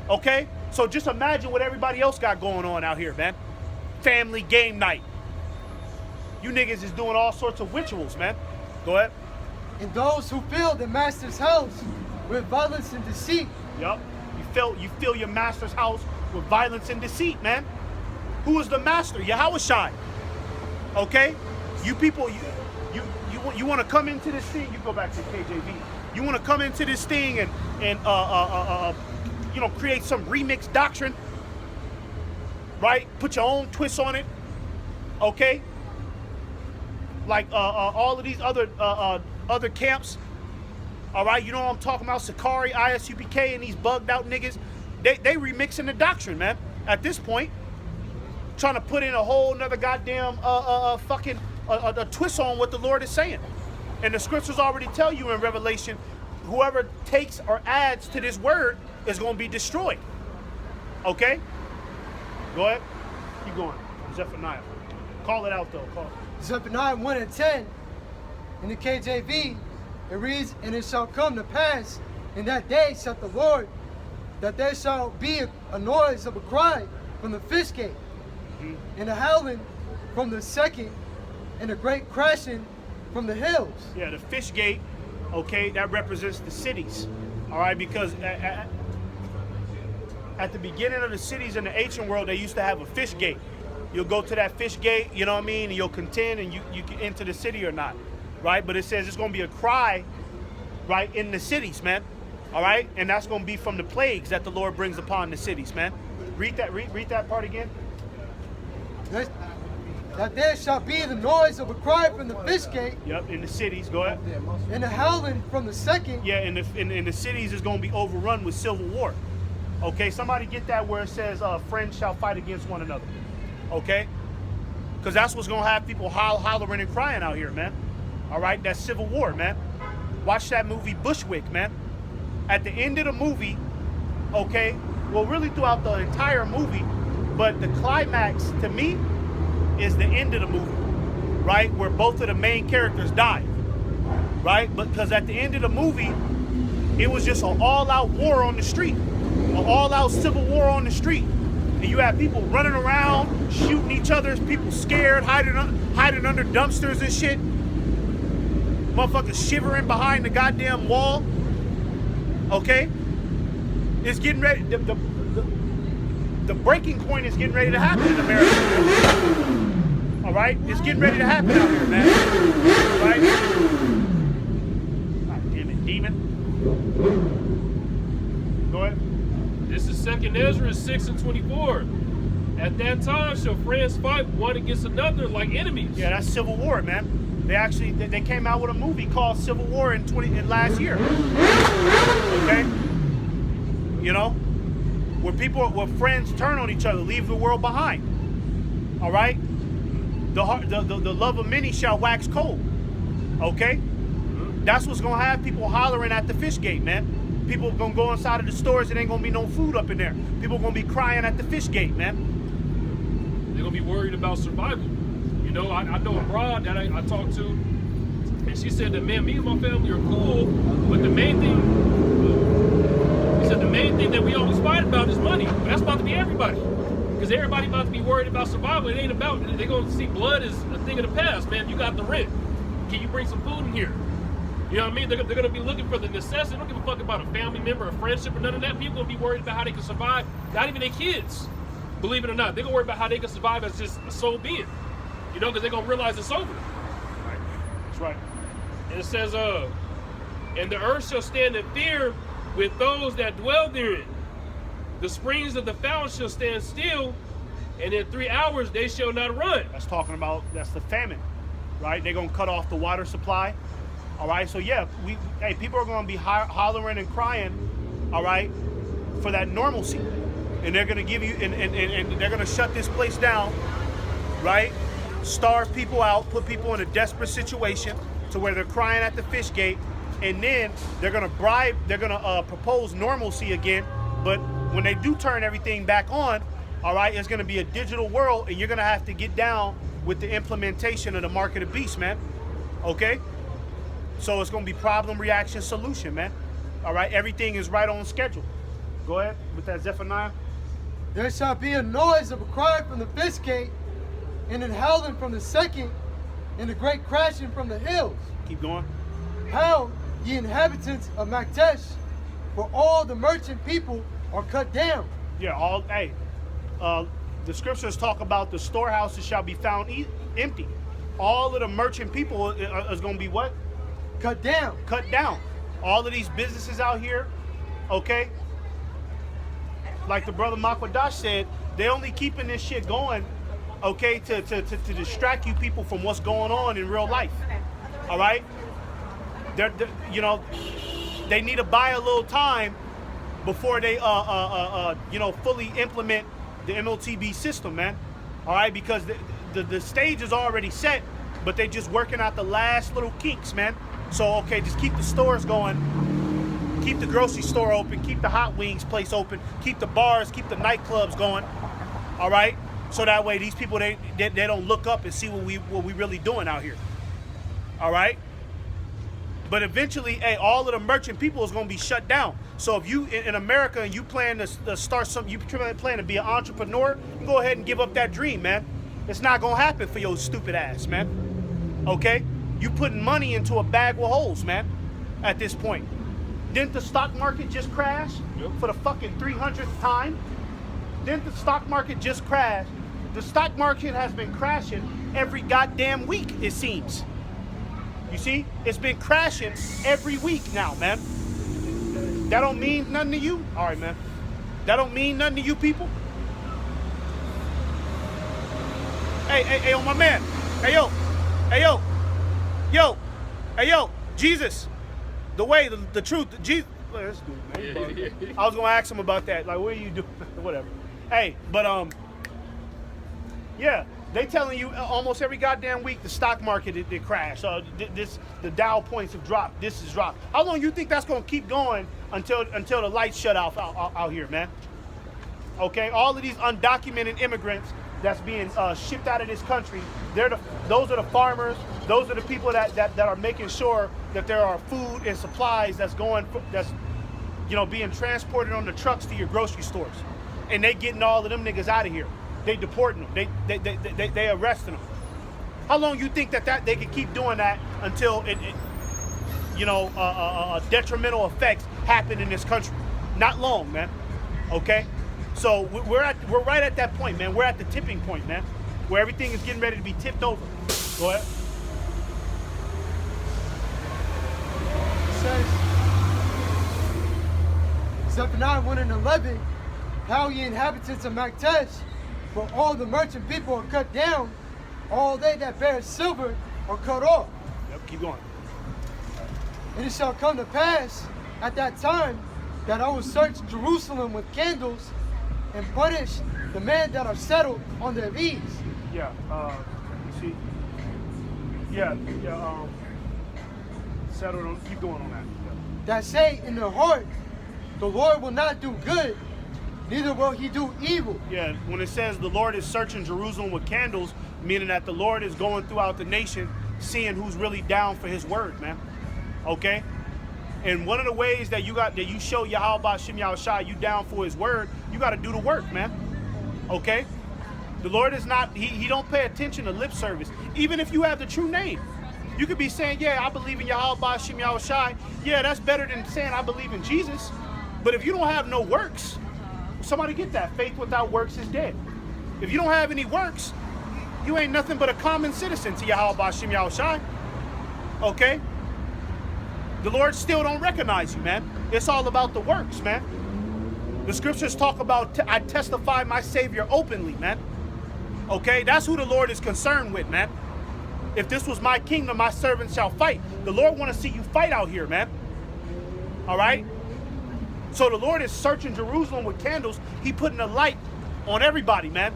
Speaker 1: Okay? So just imagine what everybody else got going on out here, man. Family game night. You niggas is doing all sorts of rituals, man. Go ahead.
Speaker 5: And those who fill the master's house with violence and deceit.
Speaker 1: Yup. You fill your master's house with violence and deceit, man. Who is the master? Yahushua. Okay? You people, you want to come into this thing. You go back to KJV. You want to come into this thing and you know, create some remix doctrine, right? Put your own twist on it, okay? Like all of these other camps, all right? You know what I'm talking about? Sakari, ISUPK, and these bugged out niggas. They remixing the doctrine, man. At this point, trying to put in a whole nother goddamn fucking a twist on what the Lord is saying. And the scriptures already tell you in Revelation, whoever takes or adds to this word is going to be destroyed. Okay? Go ahead. Keep going. Zephaniah. Call it out, though. Call it.
Speaker 5: Zephaniah 1 and 10. In the KJV, it reads, "And it shall come to pass in that day, saith the Lord, that there shall be a noise of a cry from the fish gate, and a howling from the second, and a great crashing from the hills."
Speaker 1: Yeah, the fish gate, okay, that represents the cities. All right, because at the beginning of the cities in the ancient world, they used to have a fish gate. You'll go to that fish gate, you know what I mean, and you'll contend and you can enter the city or not, right? But it says it's going to be a cry, right, in the cities, man. All right, and that's going to be from the plagues that the Lord brings upon the cities, man. Read that part again.
Speaker 5: That there shall be the noise of a cry from the fish gate.
Speaker 1: Yep, in the cities. Go ahead.
Speaker 5: And a howling from the second.
Speaker 1: Yeah, in the cities is going to be overrun with civil war. Okay, somebody get that where it says friends shall fight against one another. Okay? Because that's what's going to have people hollering and crying out here, man. All right, that's civil war, man. Watch that movie Bushwick, man. At the end of the movie, okay, well, really throughout the entire movie, but the climax to me is the end of the movie, right? Where both of the main characters die, right? Because at the end of the movie, it was just an all-out war on the street, an all-out civil war on the street. And you have people running around, shooting each other, people scared, hiding under dumpsters and shit. Motherfuckers shivering behind the goddamn wall. Okay? It's getting ready. The breaking point is getting ready to happen in America. All right? It's getting ready to happen out here, man. All right? God damn it, demon. Go ahead.
Speaker 3: This is 2nd Ezra 6:24. At that time shall friends fight one against another like enemies.
Speaker 1: Yeah, that's civil war, man. They came out with a movie called Civil War in last year. Okay? You know? Where friends turn on each other, leave the world behind. All right? The love of many shall wax cold. Okay? That's what's gonna have people hollering at the fish gate, man. People gonna go inside of the stores and ain't gonna be no food up in there. People gonna be crying at the fish gate, man.
Speaker 3: They're gonna be worried about survival. You know, I know a broad that I talked to, and she said that, man, me and my family are cool, but the main thing, he said the main thing that we always fight about is money. But that's about to be everybody. Because everybody about to be worried about survival. It ain't about, they're gonna see blood as a thing of the past, man. You got the rent. Can you bring some food in here? You know what I mean? They're going to be looking for the necessity. They don't give a fuck about a family member, a friendship, or none of that. People going to be worried about how they can survive. Not even their kids, believe it or not. They're going to worry about how they can survive as just a soul being. You know, because they're going to realize it's over.
Speaker 1: Right. That's right.
Speaker 3: And it says, and the earth shall stand in fear with those that dwell therein. The springs of the fountain shall stand still, and in 3 hours they shall not run.
Speaker 1: That's the famine, right? They're going to cut off the water supply. All right, so yeah, people are going to be hollering and crying, all right, for that normalcy, and they're going to give you, and they're going to shut this place down, right? Starve people out, put people in a desperate situation to where they're crying at the fish gate, and then they're going to propose normalcy again. But when they do turn everything back on, all right, it's going to be a digital world, and you're going to have to get down with the implementation of the mark of the beast, man. Okay? So it's going to be problem, reaction, solution, man. All right? Everything is right on schedule. Go ahead with that, Zephaniah.
Speaker 5: There shall be a noise of a cry from the fish gate, and an howling from the second, and a great crashing from the hills.
Speaker 1: Keep going.
Speaker 5: Howl, ye inhabitants of Maktesh, for all the merchant people are cut down.
Speaker 1: Yeah, the scriptures talk about the storehouses shall be found empty. All of the merchant people is going to be what?
Speaker 5: Cut down.
Speaker 1: Cut down. All of these businesses out here, okay? Like the brother Makwadash said, they only keeping this shit going, okay, to distract you people from what's going on in real life. All right? They're you know, they need to buy a little time before they fully implement the MOTB system, man. All right, because the stage is already set, but they just working out the last little kinks, man. So okay, just keep the stores going, keep the grocery store open, keep the hot wings place open, keep the bars, keep the nightclubs going. All right, so that way these people they don't look up and see what we really doing out here. All right. But eventually, hey, all of the merchant people is going to be shut down. So if you in America and you plan to start something, you plan to be an entrepreneur, go ahead and give up that dream, man. It's not going to happen for your stupid ass, man. Okay? You putting money into a bag with holes, man, at this point. Didn't the stock market just crash for the fucking 300th time? Didn't the stock market just crash? The stock market has been crashing every goddamn week, it seems. You see, it's been crashing every week now, man. That don't mean nothing to you? All right, man. That don't mean nothing to you people? Hey, oh, my man. Hey, yo, Jesus. The way, the truth, Jesus. Let's do it, man. I was going to ask him about that. Like, what are you doing? Whatever. Hey, but, yeah. They telling you almost every goddamn week the stock market it crashed. The Dow points have dropped. This has dropped. How long you think that's going to keep going until the lights shut off out here, man? Okay, all of these undocumented immigrants that's being shipped out of this country. Those are the farmers. Those are the people that are making sure that there are food and supplies that's being transported on the trucks to your grocery stores, and they getting all of them niggas out of here. They deporting them. They arresting them. How long you think that they can keep doing that until detrimental effects happen in this country? Not long, man. Okay, so we're right at that point, man. We're at the tipping point, man, where everything is getting ready to be tipped over. Go ahead.
Speaker 5: It says, Zephaniah 1:11, how ye inhabitants of Maktesh, for all the merchant people are cut down, all they that bear silver are cut off.
Speaker 1: Yep, keep going.
Speaker 5: And it shall come to pass at that time that I will search Jerusalem with candles and punish the men that are settled on their ease.
Speaker 1: Yeah, you see. Yeah, settled on, keep going on that. Yeah.
Speaker 5: That say in their heart, the Lord will not do good, neither will he do evil.
Speaker 1: Yeah, when it says the Lord is searching Jerusalem with candles, meaning that the Lord is going throughout the nation, seeing who's really down for his word, man. Okay? And one of the ways that you show Yahweh Shem Yahushai you down for his word, you got to do the work, man. Okay? The Lord is not, he don't pay attention to lip service. Even if you have the true name. You could be saying, yeah, I believe in Yahweh Shem Yahushai. Yeah, that's better than saying I believe in Jesus. But if you don't have no works, somebody get that. Faith without works is dead. If you don't have any works, you ain't nothing but a common citizen to Yahweh Shem Yahushai. Okay? The Lord still don't recognize you, man. It's all about the works, man. The scriptures talk about, I testify my Savior openly, man. Okay? That's who the Lord is concerned with, man. If this was my kingdom, my servants shall fight. The Lord want to see you fight out here, man. All right? So the Lord is searching Jerusalem with candles. He putting a light on everybody, man.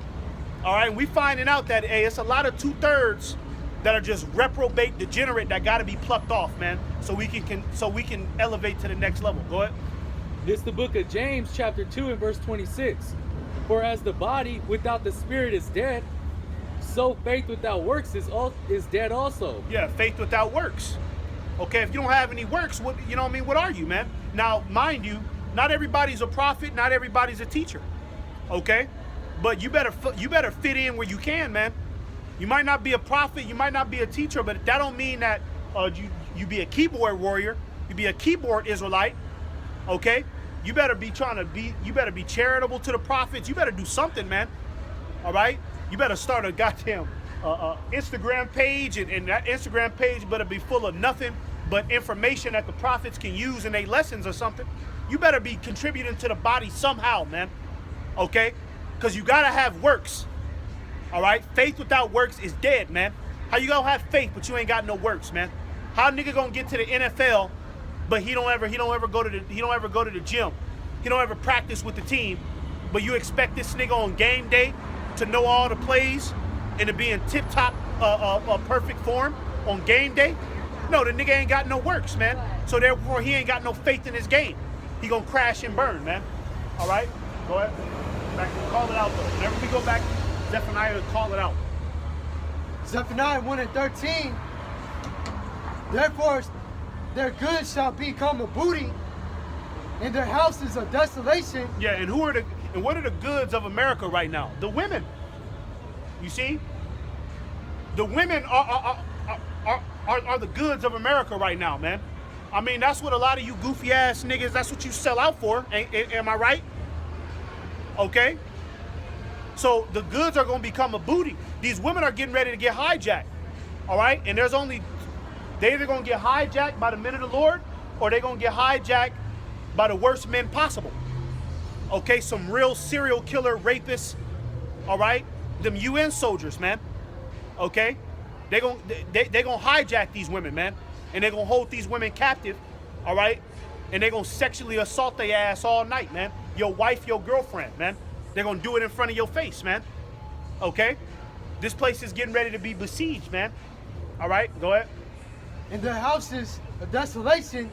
Speaker 1: All right? And we finding out that, hey, it's a lot of 2/3 that are just reprobate, degenerate, that got to be plucked off, man. So we can elevate to the next level. Go ahead.
Speaker 2: This is the book of James, chapter 2 and verse 26. For as the body without the spirit is dead, So faith without works is dead also.
Speaker 1: Yeah, faith without works. Okay, if you don't have any works, what, you know what I mean? What are you, man? Now, mind you, not everybody's a prophet, not everybody's a teacher. Okay, but you better fit in where you can, man. You might not be a prophet, you might not be a teacher, but that don't mean that you be a keyboard warrior, you be a keyboard Israelite. Okay, you better be charitable to the prophets. You better do something, man. All right, you better start a goddamn Instagram page, and that Instagram page better be full of nothing but information that the prophets can use in their lessons or something. You better be contributing to the body somehow, man. Okay, because you gotta have works. All right, faith without works is dead, man. How you gonna have faith but you ain't got no works, man? How a nigga gonna get to the NFL but he don't ever go to the gym, he don't ever practice with the team, but you expect this nigga on game day to know all the plays and to be in tip-top perfect form on game day? No, the nigga ain't got no works, man. So therefore he ain't got no faith in his game. He gonna crash and burn, man. All right, go ahead. Call it out though. Whenever we go back, Zephaniah will call it out.
Speaker 5: Zephaniah 1:13. Therefore, their goods shall become a booty, and their houses a desolation.
Speaker 1: Yeah, and what are the goods of America right now? The women. You see, the women are the goods of America right now, man. I mean, that's what a lot of you goofy ass niggas. That's what you sell out for. Am I right? Okay. So the goods are gonna become a booty. These women are getting ready to get hijacked. All right, and they either gonna get hijacked by the men of the Lord, or they gonna get hijacked by the worst men possible. Okay, some real serial killer rapists. All right, them UN soldiers, man. Okay, they gonna hijack these women, man, and they gonna hold these women captive. All right, and they gonna sexually assault their ass all night, man. Your wife, your girlfriend, man. They're gonna do it in front of your face, man. Okay, this place is getting ready to be besieged, man. All right, go ahead.
Speaker 5: And their houses a desolation.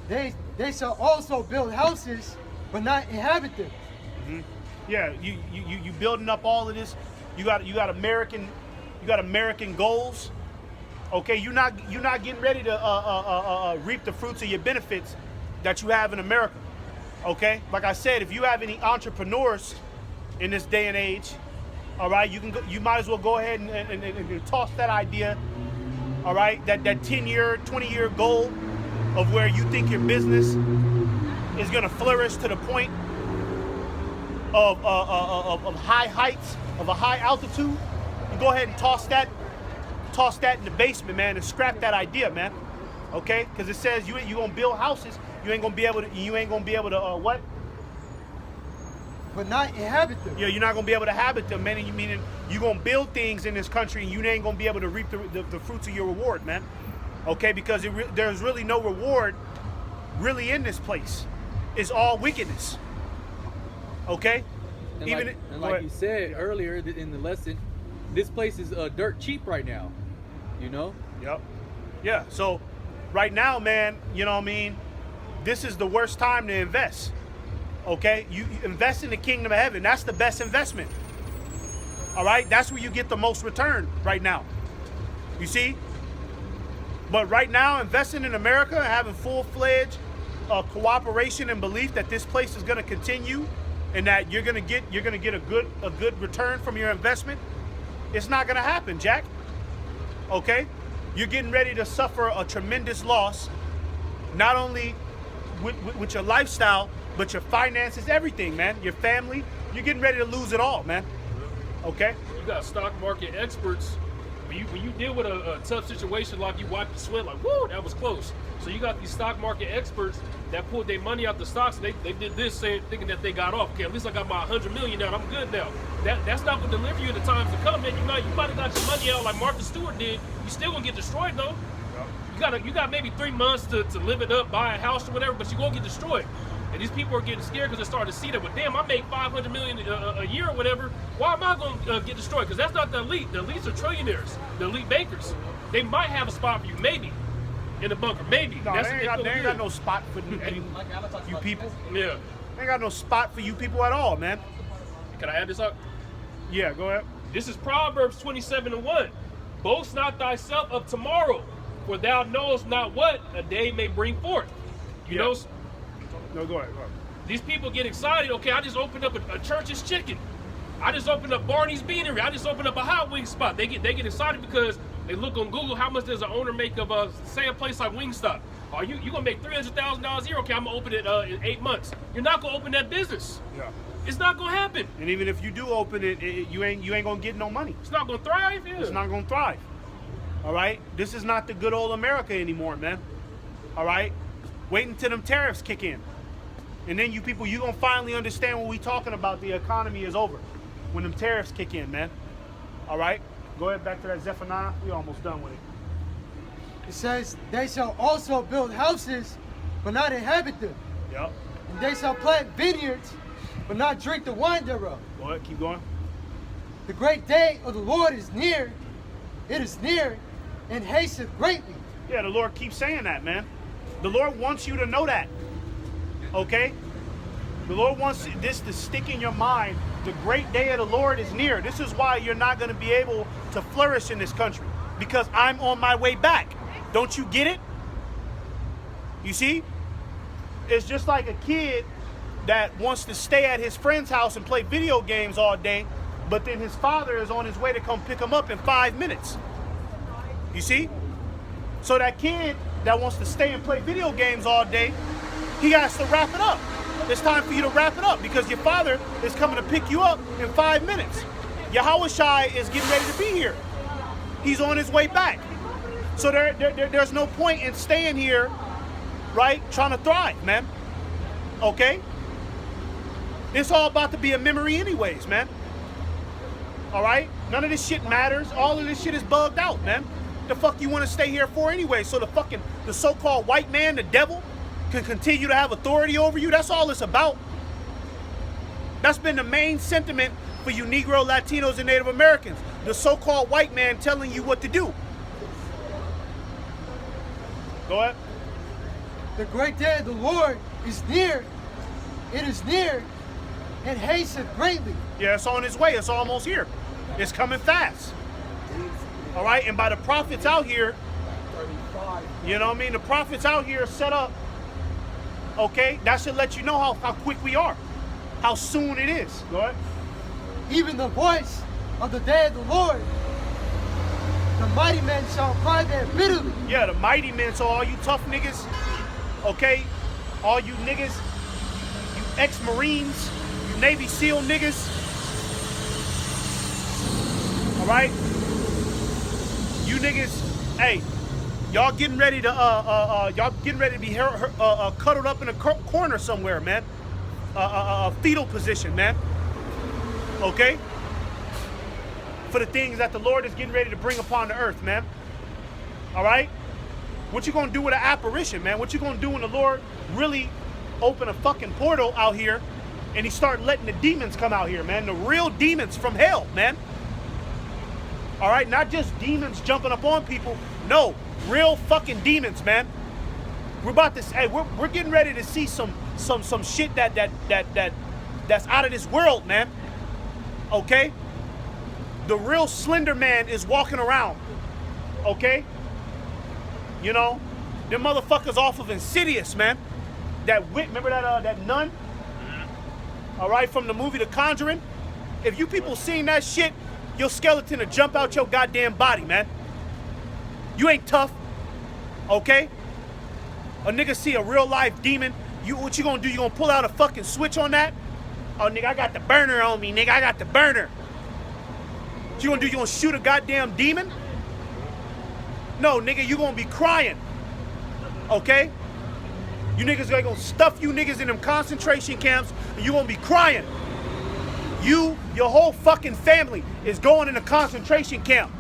Speaker 5: They shall also build houses, but not inhabit them.
Speaker 1: Mm-hmm. Yeah, you building up all of this. You got American goals. Okay, you're not getting ready to reap the fruits of your benefits that you have in America. Okay, like I said, if you have any entrepreneurs in this day and age, all right, you might as well go ahead and toss that idea. All right, that 10-year, 20-year goal of where you think your business is gonna flourish to the point of high heights, of a high altitude. You go ahead and toss that in the basement, man, and scrap that idea, man. Okay, because it says you gonna build houses. You ain't gonna be able to what?
Speaker 5: But not inhabit them.
Speaker 1: Yeah, you're not gonna be able to habit them, man. Meaning you're gonna build things in this country and you ain't gonna be able to reap the fruits of your reward, man. Okay, because there's really no reward really in this place. It's all wickedness. Okay?
Speaker 2: And like you said earlier in the lesson, this place is dirt cheap right now. You know?
Speaker 1: Yep. Yeah, so right now, man, you know what I mean? This is the worst time to invest. Okay? You invest in the kingdom of heaven. That's the best investment. All right? That's where you get the most return right now. You see? But right now, investing in America and having full-fledged cooperation and belief that this place is going to continue and that you're going to get a good return from your investment, it's not going to happen, Jack. Okay? You're getting ready to suffer a tremendous loss, not only with your lifestyle, but your finances, everything, man. Your family, you're getting ready to lose it all, man. Okay?
Speaker 3: You got stock market experts. When you deal with a tough situation, like you wipe the sweat, like, whoa, that was close. So you got these stock market experts that pulled their money out the stocks, and they did this thinking that they got off. Okay, at least I got my 100 million now, I'm good now. That's not going to deliver you in the times to come, man. You might have got your money out like Martha Stewart did. You still going to get destroyed, though. You got maybe 3 months to live it up, buy a house or whatever, but you're going to get destroyed. And these people are getting scared because they started to see that, well, damn, I make 500 million a year or whatever. Why am I going to get destroyed? Because that's not the elite. The elites are trillionaires, the elite bankers. They might have a spot for you, maybe, in the bunker, maybe.
Speaker 1: No, they ain't got no spot for you people.
Speaker 3: Yeah.
Speaker 1: They ain't got no spot for you people at all, man.
Speaker 3: Can I add this up?
Speaker 1: Yeah, go ahead.
Speaker 3: This is Proverbs 27:1. Boast not thyself of tomorrow, for thou knowest not what a day may bring forth. You know,
Speaker 1: No, go ahead.
Speaker 3: these people get excited. Okay, I just opened up a Church's Chicken. I just opened up Barney's Beanery. I just opened up a hot wing spot. They get excited because they look on Google how much does an owner make of say a place like Wingstop. Are you gonna make $300,000 a year? Okay, I'm gonna open it in 8 months. You're not gonna open that business.
Speaker 1: Yeah.
Speaker 3: It's not gonna happen.
Speaker 1: And even if you do open it, you ain't gonna get no money.
Speaker 3: It's not gonna thrive. Yeah.
Speaker 1: It's not gonna thrive. All right. This is not the good old America anymore, man. All right. Wait until them tariffs kick in, and then you gonna finally understand what we talking about. The economy is over when them tariffs kick in, man. All right. Go ahead back to that Zephaniah. We almost done with it.
Speaker 5: It says, they shall also build houses, but not inhabit them.
Speaker 1: Yep.
Speaker 5: And they shall plant vineyards, but not drink the wine thereof.
Speaker 1: Go ahead. Keep going.
Speaker 5: The great day of the Lord is near. It is near and hasteth greatly.
Speaker 1: Yeah, the Lord keeps saying that, man. The Lord wants you to know that. Okay? The Lord wants this to stick in your mind. The great day of the Lord is near. This is why you're not going to be able to flourish in this country. Because I'm on my way back. Don't you get it? You see? It's just like a kid that wants to stay at his friend's house and play video games all day, but then his father is on his way to come pick him up in 5 minutes. You see? So that kid that wants to stay and play video games all day, he has to wrap it up. It's time for you to wrap it up because your father is coming to pick you up in 5 minutes. Yahushai is getting ready to be here. He's on his way back. So there's no point in staying here, right, trying to thrive, man. Okay? It's all about to be a memory anyways, man. All right? None of this shit matters. All of this shit is bugged out, man. The fuck you want to stay here for anyway? So the so-called white man, the devil, can continue to have authority over you? That's all it's about. That's been the main sentiment for you Negro, Latinos, and Native Americans. The so-called white man telling you what to do. Go ahead.
Speaker 5: The great day of the Lord is near. It is near and hasteth greatly.
Speaker 1: Yeah, it's on its way. It's almost here. It's coming fast. All right, and by the prophets out here, you know what I mean? The prophets out here set up, okay? That should let you know how quick we are, how soon it is. Go ahead.
Speaker 5: Even the voice of the day of the Lord, the mighty men shall cry there bitterly.
Speaker 1: Yeah, the mighty men, so all you tough niggas, okay? All you niggas, you ex-Marines, you Navy SEAL niggas, all right? You niggas, hey, y'all getting ready to be cuddled up in a corner somewhere, man. A fetal position, man. Okay? For the things that the Lord is getting ready to bring upon the earth, man. All right? What you gonna do with an apparition, man? What you gonna do when the Lord really open a fucking portal out here and he start letting the demons come out here, man? The real demons from hell, man. All right? Not just demons jumping up on people. No, real fucking demons, man. We're about to, hey, we're getting ready to see some shit that's out of this world, man. Okay? The real Slender Man is walking around. Okay? You know, them motherfuckers off of Insidious, man. Remember that nun? All right, from the movie The Conjuring. If you people seen that shit, your skeleton will jump out your goddamn body, man. You ain't tough, okay? A nigga see a real life demon, what you gonna do? You gonna pull out a fucking switch on that? Oh, nigga, I got the burner on me, nigga. I got the burner. What you gonna do? You gonna shoot a goddamn demon? No, nigga, you gonna be crying, okay? You niggas gonna stuff you niggas in them concentration camps, and you gonna be crying. Your whole fucking family is going in a concentration camp.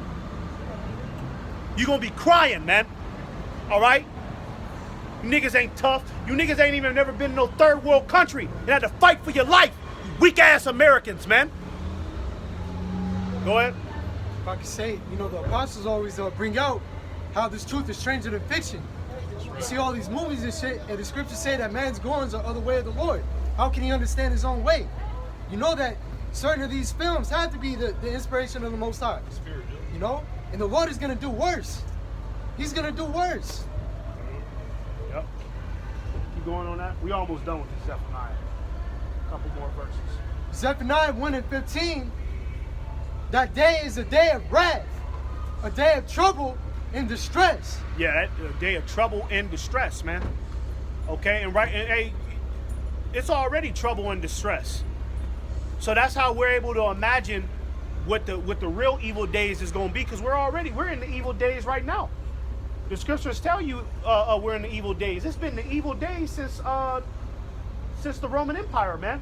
Speaker 1: You gonna be crying, man. All right? You niggas ain't tough. You niggas ain't even never been in no third world country and had to fight for your life. You weak ass Americans, man. Go ahead.
Speaker 5: If I could say, you know, the apostles always bring out how this truth is stranger than fiction. You see all these movies and shit, and the scriptures say that man's goings are the way of the Lord. How can he understand his own way? You know that certain of these films have to be the inspiration of the Most High.
Speaker 3: Spirit, yeah.
Speaker 5: You know? And the Lord is going to do worse. He's going to do worse.
Speaker 1: Yep. Keep going on that. We almost done with this Zephaniah. A couple more verses.
Speaker 5: Zephaniah 1 and 15, that day is a day of wrath, a day of trouble and distress.
Speaker 1: Yeah, a day of trouble and distress, man. Okay, and hey, it's already trouble and distress. So that's how we're able to imagine what the real evil days is going to be, because we're in the evil days right now. The scriptures tell you we're in the evil days. It's been the evil days since the Roman Empire, man.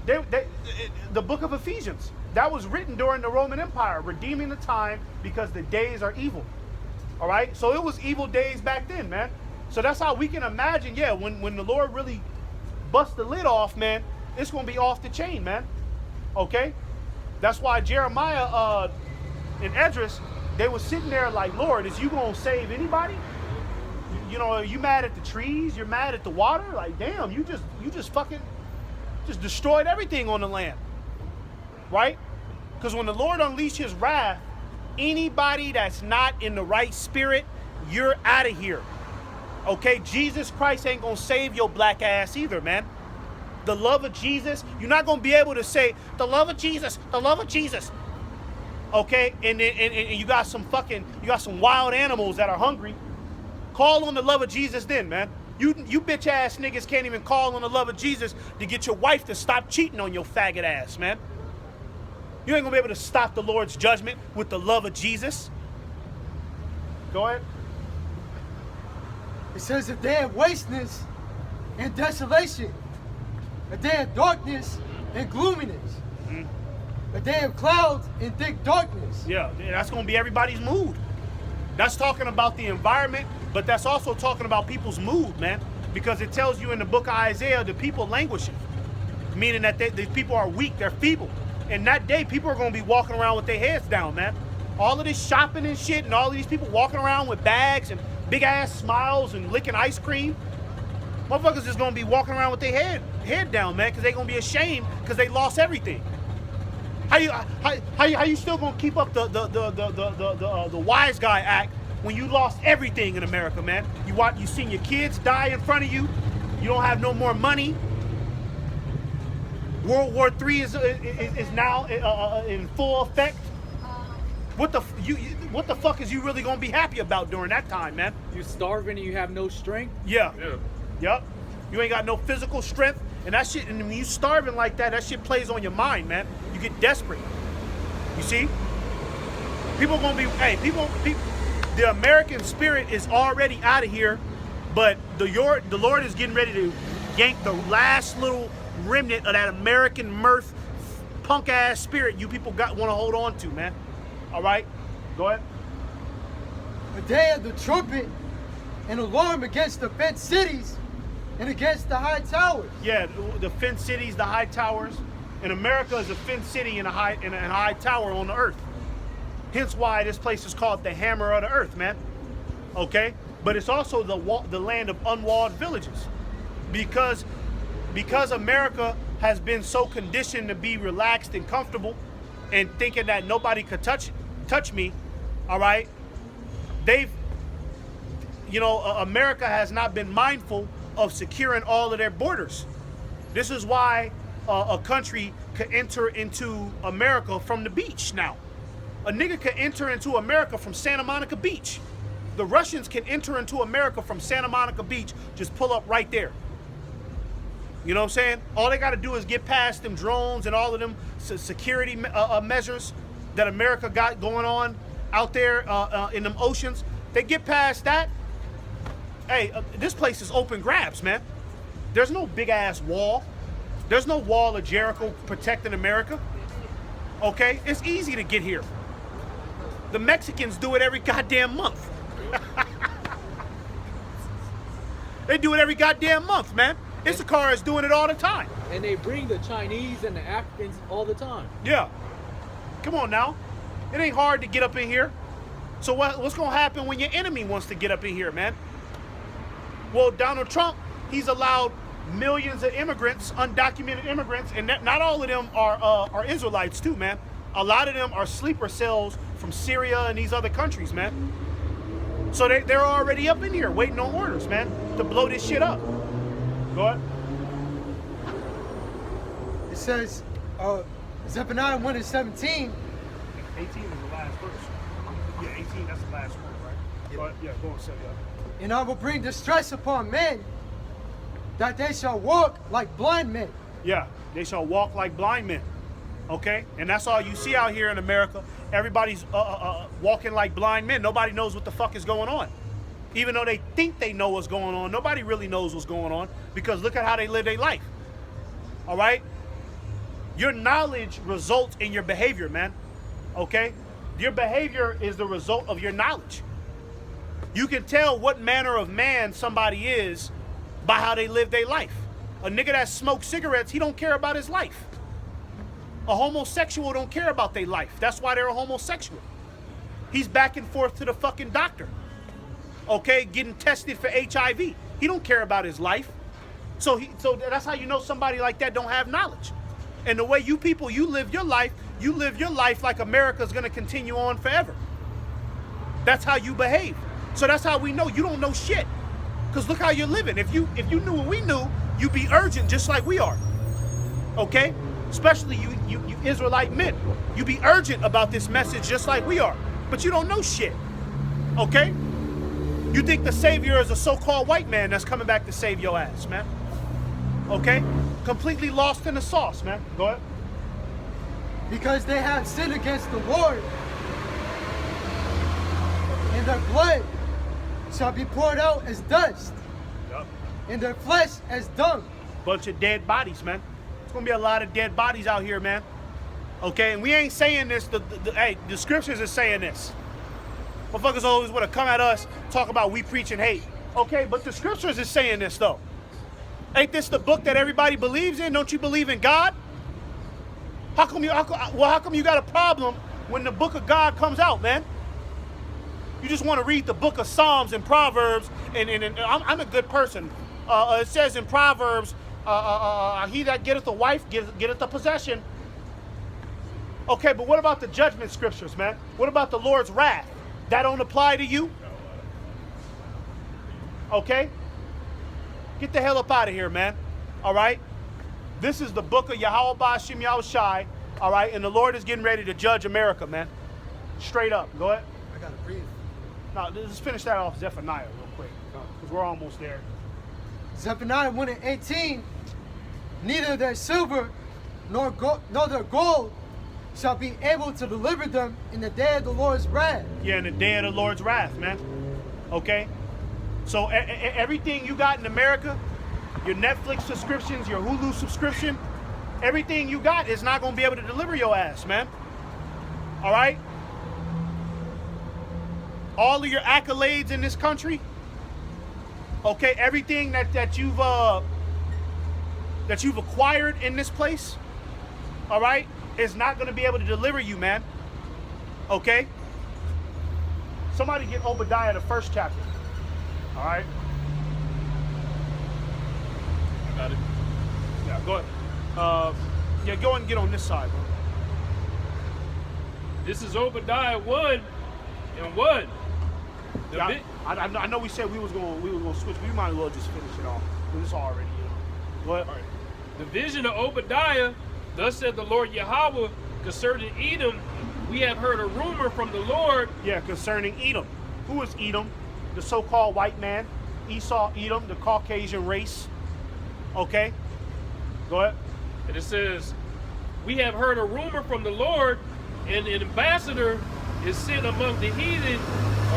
Speaker 1: The book of Ephesians, that was written during the Roman Empire, redeeming the time because the days are evil. All right, so it was evil days back then, man. So that's how we can imagine, yeah, when the Lord really busts the lid off, man, it's going to be off the chain, man. Okay, that's why Jeremiah and Esdras, they were sitting there like, Lord, is you going to save anybody? You know, are you mad at the trees? You're mad at the water? Like, damn, you just fucking just destroyed everything on the land, right? Because when the Lord unleashed his wrath, anybody that's not in the right spirit, you're out of here. Okay, Jesus Christ ain't gonna save your black ass either, man. The love of Jesus, you're not gonna be able to say the love of Jesus, the love of Jesus. Okay, and you got some wild animals that are hungry. Call on the love of Jesus then, man. You bitch ass niggas can't even call on the love of Jesus to get your wife to stop cheating on your faggot ass, man. You ain't gonna be able to stop the Lord's judgment with the love of Jesus. Go ahead.
Speaker 5: It says a day of wasteness and desolation, a day of darkness and gloominess, a day of clouds and thick darkness.
Speaker 1: Yeah, that's gonna be everybody's mood. That's talking about the environment, but that's also talking about people's mood, man. Because it tells you in the book of Isaiah, the people languishing, meaning that these people are weak, they're feeble. And that day, people are going to be walking around with their heads down, man. All of this shopping and shit, and all of these people walking around with bags and big-ass smiles and licking ice cream. Motherfuckers is going to be walking around with their head down, man, because they're going to be ashamed because they lost everything. How you still going to keep up the wise guy act when you lost everything in America, man? You seen your kids die in front of you. You don't have no more money. World War III is now in full effect. What the fuck is you really gonna be happy about during that time, man?
Speaker 2: You're starving and you have no strength.
Speaker 1: Yeah.
Speaker 3: Yeah.
Speaker 1: Yep. You ain't got no physical strength, and that shit. And when you starving like that, that shit plays on your mind, man. You get desperate. You see? People gonna be. People. The American spirit is already out of here, but the Lord is getting ready to yank the last little remnant of that American mirth, punk ass spirit you people want to hold on to, man. All right, go ahead.
Speaker 5: A day of the trumpet and alarm against the fenced cities and against the high towers.
Speaker 1: Yeah, the fenced cities, the high towers. And America is a fenced city and a high tower on the earth. Hence why this place is called the hammer of the earth, man. Okay, but it's also the land of unwalled villages, because America has been so conditioned to be relaxed and comfortable and thinking that nobody could touch me, all right? America has not been mindful of securing all of their borders. This is why a country could enter into America from the beach now. A nigga could enter into America from Santa Monica Beach. The Russians can enter into America from Santa Monica Beach, just pull up right there. You know what I'm saying? All they got to do is get past them drones and all of them security measures that America got going on out there in them oceans. They get past that. Hey, this place is open grabs, man. There's no big ass wall. There's no wall of Jericho protecting America. Okay? It's easy to get here. The Mexicans do it every goddamn month. They do it every goddamn month, man. Issachar is doing it all the time.
Speaker 2: And they bring the Chinese and the Africans all the time.
Speaker 1: Yeah. Come on now. It ain't hard to get up in here. So what's going to happen when your enemy wants to get up in here, man? Well, Donald Trump, he's allowed millions of immigrants, undocumented immigrants, and not all of them are Israelites too, man. A lot of them are sleeper cells from Syria and these other countries, man. So they're already up in here waiting on orders, man, to blow this shit up. Go ahead.
Speaker 5: It says, Zephaniah 1 and 17.
Speaker 1: 18 is the last verse. Yeah, 18, that's the last one, right?
Speaker 5: Yeah.
Speaker 1: But, yeah, go on, say that.
Speaker 5: And I will bring distress upon men, that they shall walk like blind men.
Speaker 1: Yeah, they shall walk like blind men. Okay? And that's all you see out here in America. Everybody's walking like blind men. Nobody knows what the fuck is going on. Even though they think they know what's going on, nobody really knows what's going on, because look at how they live their life. All right? Your knowledge results in your behavior, man. Okay? Your behavior is the result of your knowledge. You can tell what manner of man somebody is by how they live their life. A nigga that smokes cigarettes, he don't care about his life. A homosexual don't care about their life. That's why they're a homosexual. He's back and forth to the fucking doctor. Okay, getting tested for HIV. He don't care about his life. So that's how you know somebody like that don't have knowledge. And the way you people, you live your life like America's gonna continue on forever. That's how you behave. So that's how we know you don't know shit. Cause look how you're living. If you knew what we knew, you'd be urgent just like we are. Okay? Especially you Israelite men. You be urgent about this message just like we are. But you don't know shit. Okay? You think the Savior is a so-called white man that's coming back to save your ass, man. Okay? Completely lost in the sauce, man. Go ahead.
Speaker 5: Because they have sinned against the Lord, and their blood shall be poured out as dust,
Speaker 1: Yep.
Speaker 5: and their flesh as dung.
Speaker 1: Bunch of dead bodies, man. It's gonna be a lot of dead bodies out here, man. Okay, and we ain't saying this. Hey, the scriptures is saying this. Motherfuckers always want to come at us, talk about we preaching hate. Okay, but the scriptures is saying this though. Ain't this the book that everybody believes in? Don't you believe in God? How come you got a problem when the book of God comes out, man? You just want to read the book of Psalms and Proverbs, and I'm a good person. It says in Proverbs, he that getteth a wife getteth a possession. Okay, but what about the judgment scriptures, man? What about the Lord's wrath? That don't apply to you? Okay? Get the hell up out of here, man. All right? This is the book of Yahweh Ba'ashim Yahushai, all right? And the Lord is getting ready to judge America, man. Straight up. Go ahead.
Speaker 5: I gotta breathe.
Speaker 1: Now, let's finish that off Zephaniah real quick, because we're almost there.
Speaker 5: Zephaniah 1 and 18. Neither their silver nor their gold shall be able to deliver them in the day of the Lord's wrath.
Speaker 1: Yeah, in the day of the Lord's wrath, man. Okay? So everything you got in America, your Netflix subscriptions, your Hulu subscription, everything you got is not going to be able to deliver your ass, man. All right? All of your accolades in this country, okay, everything that you've acquired in this place, all right, is not going to be able to deliver you, man. Okay? Somebody get Obadiah the first chapter. All right?
Speaker 3: I got it.
Speaker 1: Yeah, go ahead. Yeah, go ahead and get on this side, bro.
Speaker 3: This is Obadiah 1 and 1.
Speaker 1: Yeah, I know we said we was gonna switch. We might as well just finish it off. Because it's already, Go ahead.
Speaker 3: All right. The vision of Obadiah, thus said the Lord Yahweh, concerning Edom, we have heard a rumor from the Lord.
Speaker 1: Yeah, concerning Edom. Who is Edom? The so-called white man. Esau, Edom, the Caucasian race. Okay? Go ahead.
Speaker 3: And it says, we have heard a rumor from the Lord, and an ambassador is sent among the heathen.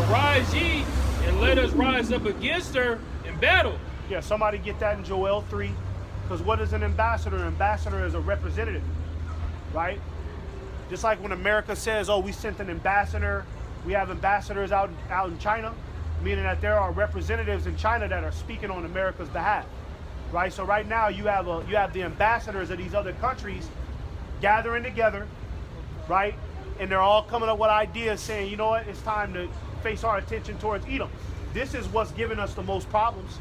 Speaker 3: Arise ye, and let us rise up against her in battle.
Speaker 1: Yeah, somebody get that in Joel 3. Because what is an ambassador? An ambassador is a representative, right? Just like when America says, oh, we sent an ambassador. We have ambassadors out in China, meaning that there are representatives in China that are speaking on America's behalf, right? So right now you have the ambassadors of these other countries gathering together, right? And they're all coming up with ideas saying, you know what, it's time to face our attention towards Edom. This is what's giving us the most problems,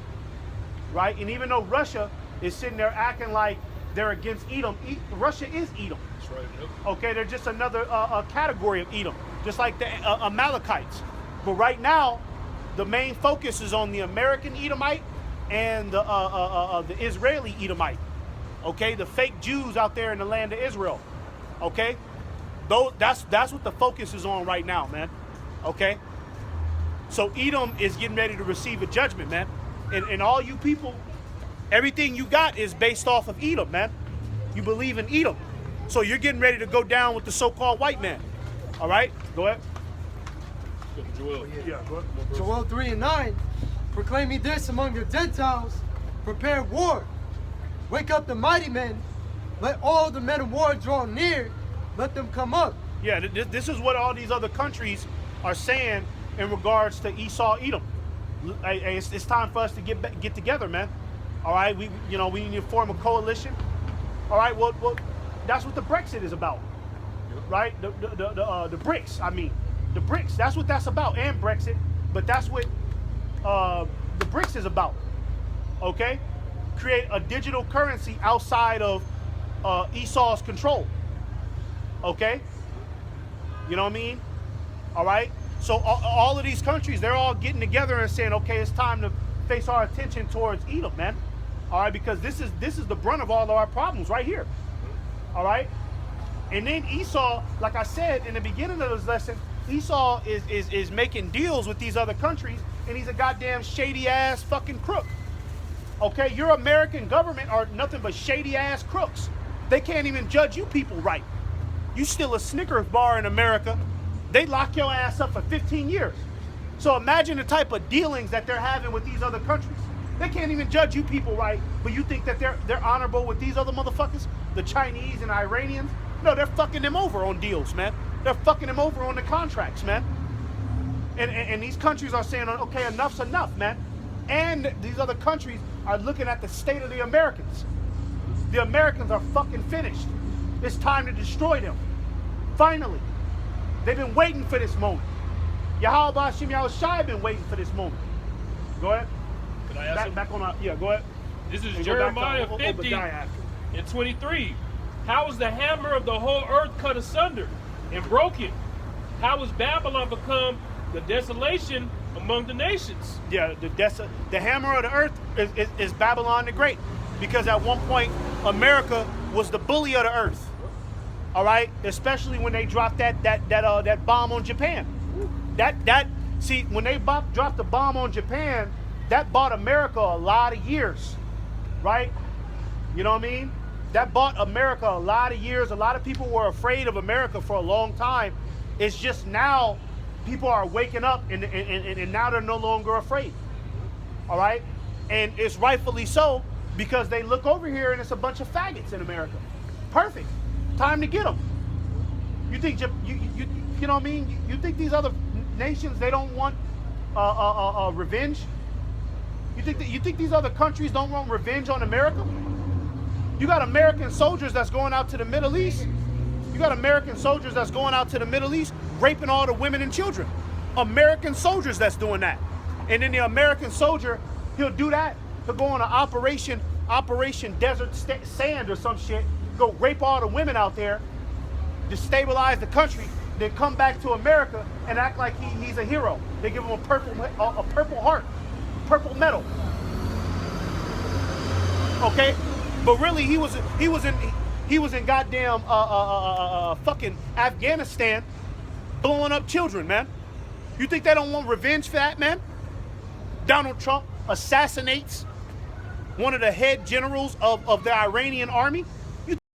Speaker 1: right? And even though Russia is sitting there acting like they're against Edom. Russia is Edom.
Speaker 3: That's right. Yep.
Speaker 1: Okay, they're just another category of Edom, just like the Amalekites. But right now, the main focus is on the American Edomite and the Israeli Edomite. Okay, the fake Jews out there in the land of Israel. Okay, that's what the focus is on right now, man. Okay, so Edom is getting ready to receive a judgment, man. And all you people, everything you got is based off of Edom, man. You believe in Edom, so you're getting ready to go down with the so-called white man. All right, go ahead.
Speaker 3: Joel.
Speaker 1: Yeah, go ahead.
Speaker 5: Joel 3:9, proclaiming this among the Gentiles, prepare war. Wake up the mighty men. Let all the men of war draw near. Let them come up.
Speaker 1: Yeah, this is what all these other countries are saying in regards to Esau, Edom. It's time for us to get together, man. All right, we need to form a coalition. All right, well, that's what the Brexit is about, right? The BRICS. I mean, the BRICS. That's what that's about, and Brexit. But that's what the BRICS is about. Okay, create a digital currency outside of Esau's control. Okay, you know what I mean? All right. So all of these countries, they're all getting together and saying, okay, it's time to face our attention towards Edom, man. All right, because this is the brunt of all of our problems right here. All right. And then Esau, like I said in the beginning of this lesson, Esau is making deals with these other countries, and he's a goddamn shady ass fucking crook. Okay, your American government are nothing but shady ass crooks. They can't even judge you people right. You steal a Snickers bar in America, they lock your ass up for 15 years. So imagine the type of dealings that they're having with these other countries. They can't even judge you people right, but you think that they're honorable with these other motherfuckers, the Chinese and Iranians? No, they're fucking them over on deals, man. They're fucking them over on the contracts, man. And these countries are saying, okay, enough's enough, man. And these other countries are looking at the state of the Americans. The Americans are fucking finished. It's time to destroy them. Finally. They've been waiting for this moment. Yahweh Hashem Yahushai been waiting for this moment. Go ahead.
Speaker 3: Can I ask
Speaker 1: Back on yeah, go ahead.
Speaker 3: This is
Speaker 1: And go back to
Speaker 3: Jeremiah 50
Speaker 1: Obadiah after.
Speaker 3: and 23. How is the hammer of the whole earth cut asunder and broken? How has Babylon become the desolation among the nations?
Speaker 1: Yeah, the hammer of the earth is Babylon the Great. Because at one point, America was the bully of the earth. All right? Especially when they dropped that bomb on Japan. See, when they dropped the bomb on Japan, that bought America a lot of years. Right? You know what I mean? That bought America a lot of years. A lot of people were afraid of America for a long time. It's just now people are waking up and now they're no longer afraid. All right? And it's rightfully so, because they look over here and it's a bunch of faggots in America. Perfect. Time to get them. You think you know what I mean? You think these other nations, they don't want revenge? You think these other countries don't want revenge on America? You got American soldiers that's going out to the Middle East. You got American soldiers that's going out to the Middle East, raping all the women and children. American soldiers that's doing that. And then the American soldier, he'll do that. He'll go on an Operation Desert Sand or some shit, go rape all the women out there, destabilize the country, then come back to America and act like he's a hero. They give him a purple heart, purple medal. Okay? But really, he was in goddamn fucking Afghanistan, blowing up children, man. You think they don't want revenge for that, man? Donald Trump assassinates one of the head generals of the Iranian army.